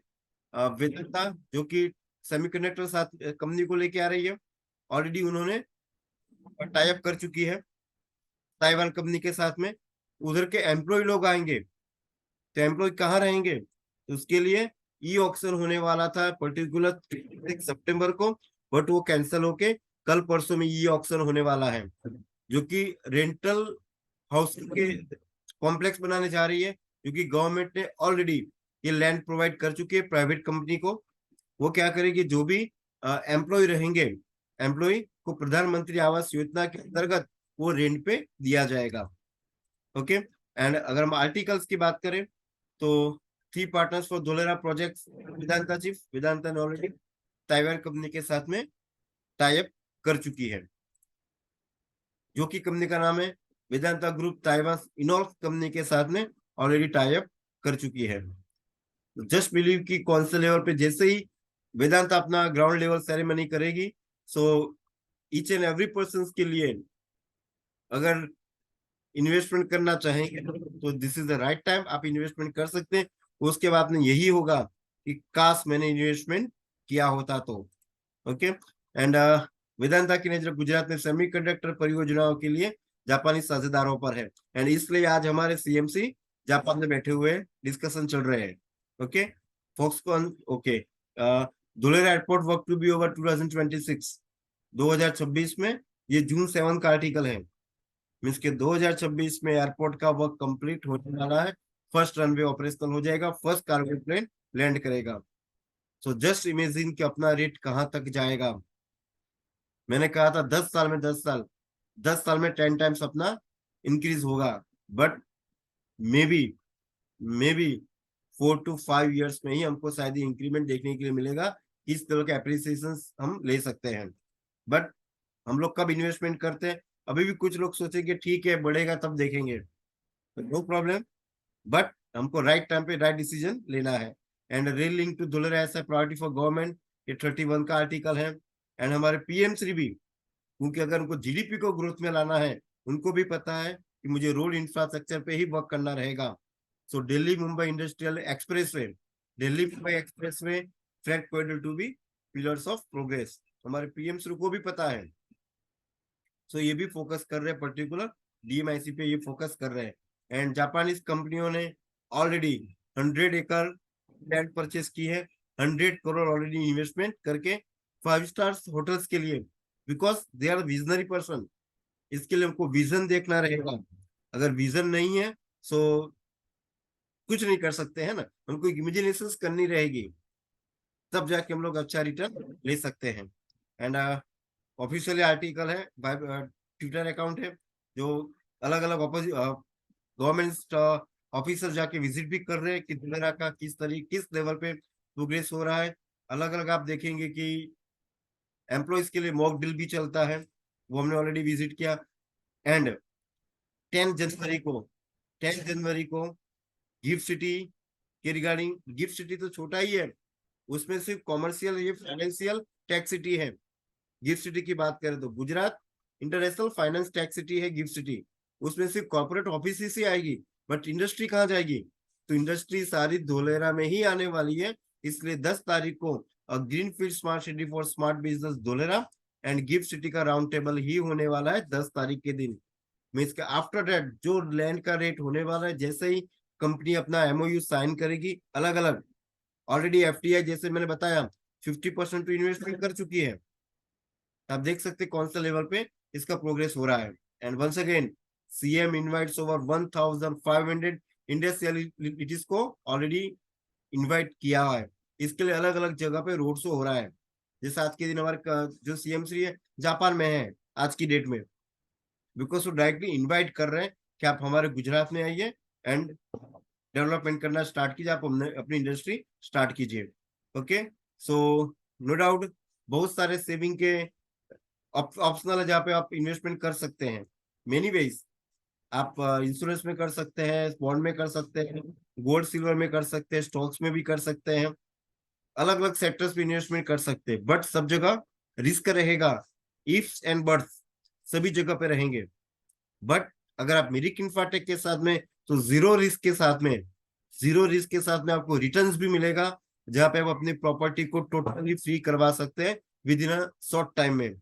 वेदांता जो कि सेमीकंडक्टर साथ कंपनी को लेके आ रही है, ऑलरेडी उन्होंने टाई अप कर चुकी है ताइवान कंपनी के साथ में। उधर के एम्प्लॉय लोग आएंगे, तो एम्प्लॉय कहाँ रहेंगे, तो उसके लिए ई ऑक्शन होने वाला था पर्टिकुलर 6 सितंबर को, बट वो कैंसिल होके कल परसों में ई ऑक्शन होने वाला है, जो कि रेंटल हाउस के कॉम्प्लेक्स बनाने जा रही है, क्योंकि गवर्नमेंट ने ऑलरेडी ये लैंड प्रोवाइड कर चुकी है प्राइवेट कंपनी को। वो क्या करेगी, जो भी एम्प्लॉय रहेंगे, एम्प्लॉय को प्रधानमंत्री आवास योजना के अंतर्गत वो रेंट पे दिया जाएगा। ओके, एंड अगर हम आर्टिकल्स की बात करें, तो 3 partners for Dholera project, Vedanta chief, Vedanta ने ऑलरेडी ताइवान कंपनी के साथ में टाई अप कर चुकी है। जो कि कंपनी का नाम है वेदांता ग्रुप ताइवान इनॉल्फ कंपनी के साथ में ऑलरेडी टाई अप कर चुकी है। जस्ट बिलीव की कौन से लेवल पे जैसे ही वेदांता अपना ग्राउंड लेवल सेरेमनी करेगी, so each and every person के लिए अगर इन्वेस्टमेंट करना चाहेंगे तो this is the right time, आप इन्वेस्टमेंट कर सकते हैं। उसके बाद में यही होगा कि काश मैंने इन्वेस्टमेंट किया होता तो। ओके एंड वेदांता की नजर गुजरात में सेमीकंडक्टर परियोजनाओं के लिए जापानी साझेदारों पर है, एंड इसलिए आज हमारे सीएमसी जापान में बैठे हुए डिस्कशन चल रहे हैं। Okay Foxconn okay Dholera airport work to be over 2026 2026 में, ये जून 7 का आर्टिकल है, मीन्स के 2026 में एयरपोर्ट का वर्क कंप्लीट होने वाला है। फर्स्ट रनवे ऑपरेशनल हो जाएगा, फर्स्ट कार्गो प्लेन लैंड करेगा। सो जस्ट इमेजिन कि अपना रेट कहां तक जाएगा। मैंने कहा था 10 साल में 10 साल, 10 साल में 10 टाइम्स अपना इंक्रीज होगा, but may be may be 4 to 5 years में ही हमको शायद इंक्रीमेंट देखने के लिए मिलेगा। इस तरह के अप्रिसिएशन हम ले सकते हैं, बट हम लोग कब इन्वेस्टमेंट करते हैं, अभी भी कुछ लोग सोचेंगे ठीक है बढ़ेगा तब देखेंगे, नो प्रॉब्लम, बट हमको राइट टाइम पे राइट डिसीजन लेना है। And rail link to Dholera as priority for government, ये 31 का आर्टिकल है। एंड हमारे पीएम श्री भी, क्योंकि अगर उनको जीडीपी को ग्रोथ में लाना है, उनको भी पता है कि मुझे रोड इंफ्रास्ट्रक्चर पे ही वर्क करना रहेगा। So Delhi Mumbai industrial expressway, Delhi Mumbai expressway freight corridor to be pillars of progress, हमारे पीएम श्री को भी पता है। सो ये भी फोकस कर रहे हैं, पर्टिकुलर डीएमआईसी पे ये फोकस कर रहे हैं। एंड जापानीज कंपनियों ने ऑलरेडी 100 एकड़ लैंड परचेस की है, 100 करोड़ ऑलरेडी इन्वेस्टमेंट करके 5 स्टार होटल्स के लिए, because they are visionary person. इसके लिए हमको विजन देखना रहेगा, अगर विजन नहीं है सो कुछ नहीं कर सकते हैं ना, हमको इमेजिनेशन करनी रहेगी, तब जाके हम लोग अच्छा रिटर्न ले सकते हैं। एंड ऑफिशियली आर्टिकल है, ट्विटर अकाउंट है, जो अलग अलग गवर्नमेंट ऑफिसर जाके विजिट भी कर रहे हैं कि धुलेरा का किस लेवल पे प्रोग्रेस हो रहा है। अलग अलग आप देखेंगे कि एम्प्लॉयज के लिए मॉक ड्रिल भी चलता है, वो हमने ऑलरेडी विजिट किया। एंड 10 जनवरी को 10 जनवरी को गिफ्ट सिटी के रिगार्डिंग, गिफ्ट सिटी तो छोटा ही है, उसमें सिर्फ कॉमर्शियल ये फाइनेंशियल टैक्स सिटी है। गिफ्ट सिटी की बात करें तो Gujarat international finance tax city है गिफ्ट सिटी, उसमें सिर्फ कॉर्पोरेट ऑफिस ही आएगी, बट इंडस्ट्री कहाँ जाएगी, तो इंडस्ट्री सारी धोलेरा में ही आने वाली है। इसलिए 10 तारीख को green field smart city for smart business Dholera and gift city का राउंड टेबल ही होने वाला है 10 तारीख के दिन। मीन्स के आफ्टर दैट जो लैंड का रेट होने वाला है, जैसे ही कंपनी अपना एमओयू साइन करेगी, अलग अलग ऑलरेडी एफटीआई जैसे मैंने बताया 50% तो इन्वेस्टमेंट कर चुकी है, आप देख सकते कौन सा लेवल पे इसका प्रोग्रेस हो रहा है। And once again CM invites over 1500 industrialists को ऑलरेडी इनवाइट किया है, इसके लिए अलग अलग जगह पे रोड शो हो रहा है। जैसे आज के दिन हमारे जो सीएम श्री है जापान में है आज की डेट में, बिकॉज वो डायरेक्टली इनवाइट कर रहे हैं कि आप हमारे गुजरात में आइए एंड डेवलपमेंट करना स्टार्ट कीजिए, आप अपनी इंडस्ट्री स्टार्ट कीजिए। ओके सो नो डाउट बहुत सारे सेविंग के ऑप्शनल है जहाँ पे आप इन्वेस्टमेंट कर सकते हैं, मेनी वेज। आप इंश्योरेंस में कर सकते हैं, बॉन्ड में कर सकते हैं, गोल्ड सिल्वर में कर सकते हैं, स्टॉक्स में भी कर सकते हैं, अलग अलग सेक्टर्स पे इन्वेस्टमेंट कर सकते हैं, बट सब जगह रिस्क रहेगा, इफ्स एंड बट्स सभी जगह पे रहेंगे। बट अगर आप मिरिक इंफ्राटेक के साथ में, तो जीरो रिस्क के साथ में आपको रिटर्न्स भी मिलेगा, जहां पे आप अपनी प्रॉपर्टी को टोटली फ्री करवा सकते हैं with in a short time में।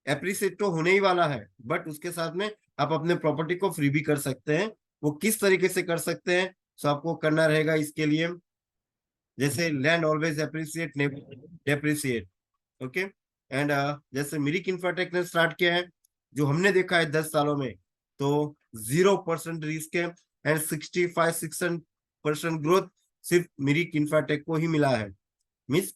एप्रिसिएट तो होने ही वाला है, बट उसके साथ में आप अपने प्रॉपर्टी को फ्री भी कर सकते हैं। वो किस तरीके से कर सकते हैं, सो आपको करना रहेगा इसके लिए, जैसे land always appreciate depreciate. Okay and जैसे मिरिक इंफ्राटेक ने स्टार्ट किया है, जो हमने देखा है 10 सालों में, तो 0% रिस्क है एंड 65-66% ग्रोथ सिर्फ मिरिक इंफ्राटेक को ही मिला है। मीन्स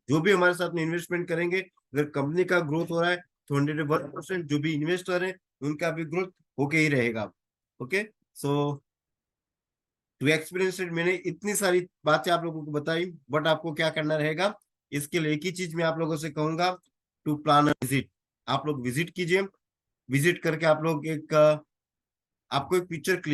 जो भी हमारे साथ में इन्वेस्टमेंट करेंगे, अगर कंपनी का ग्रोथ हो रहा है तो 101% जो भी इन्वेस्टर है उनका भी ग्रोथ होके ही रहेगा। ओके सो टू एक्सपीरियंस मैंने इतनी सारी बातें आप लोगों को बताई, बट आपको क्या करना रहेगा, इसके लिए एक ही चीज मैं आप लोगों से कहूंगा, टू प्लान विजिट। आप लोग विजिट कीजिए, विजिट करके आप लोग एक आपको एक पिक्चर क्लियर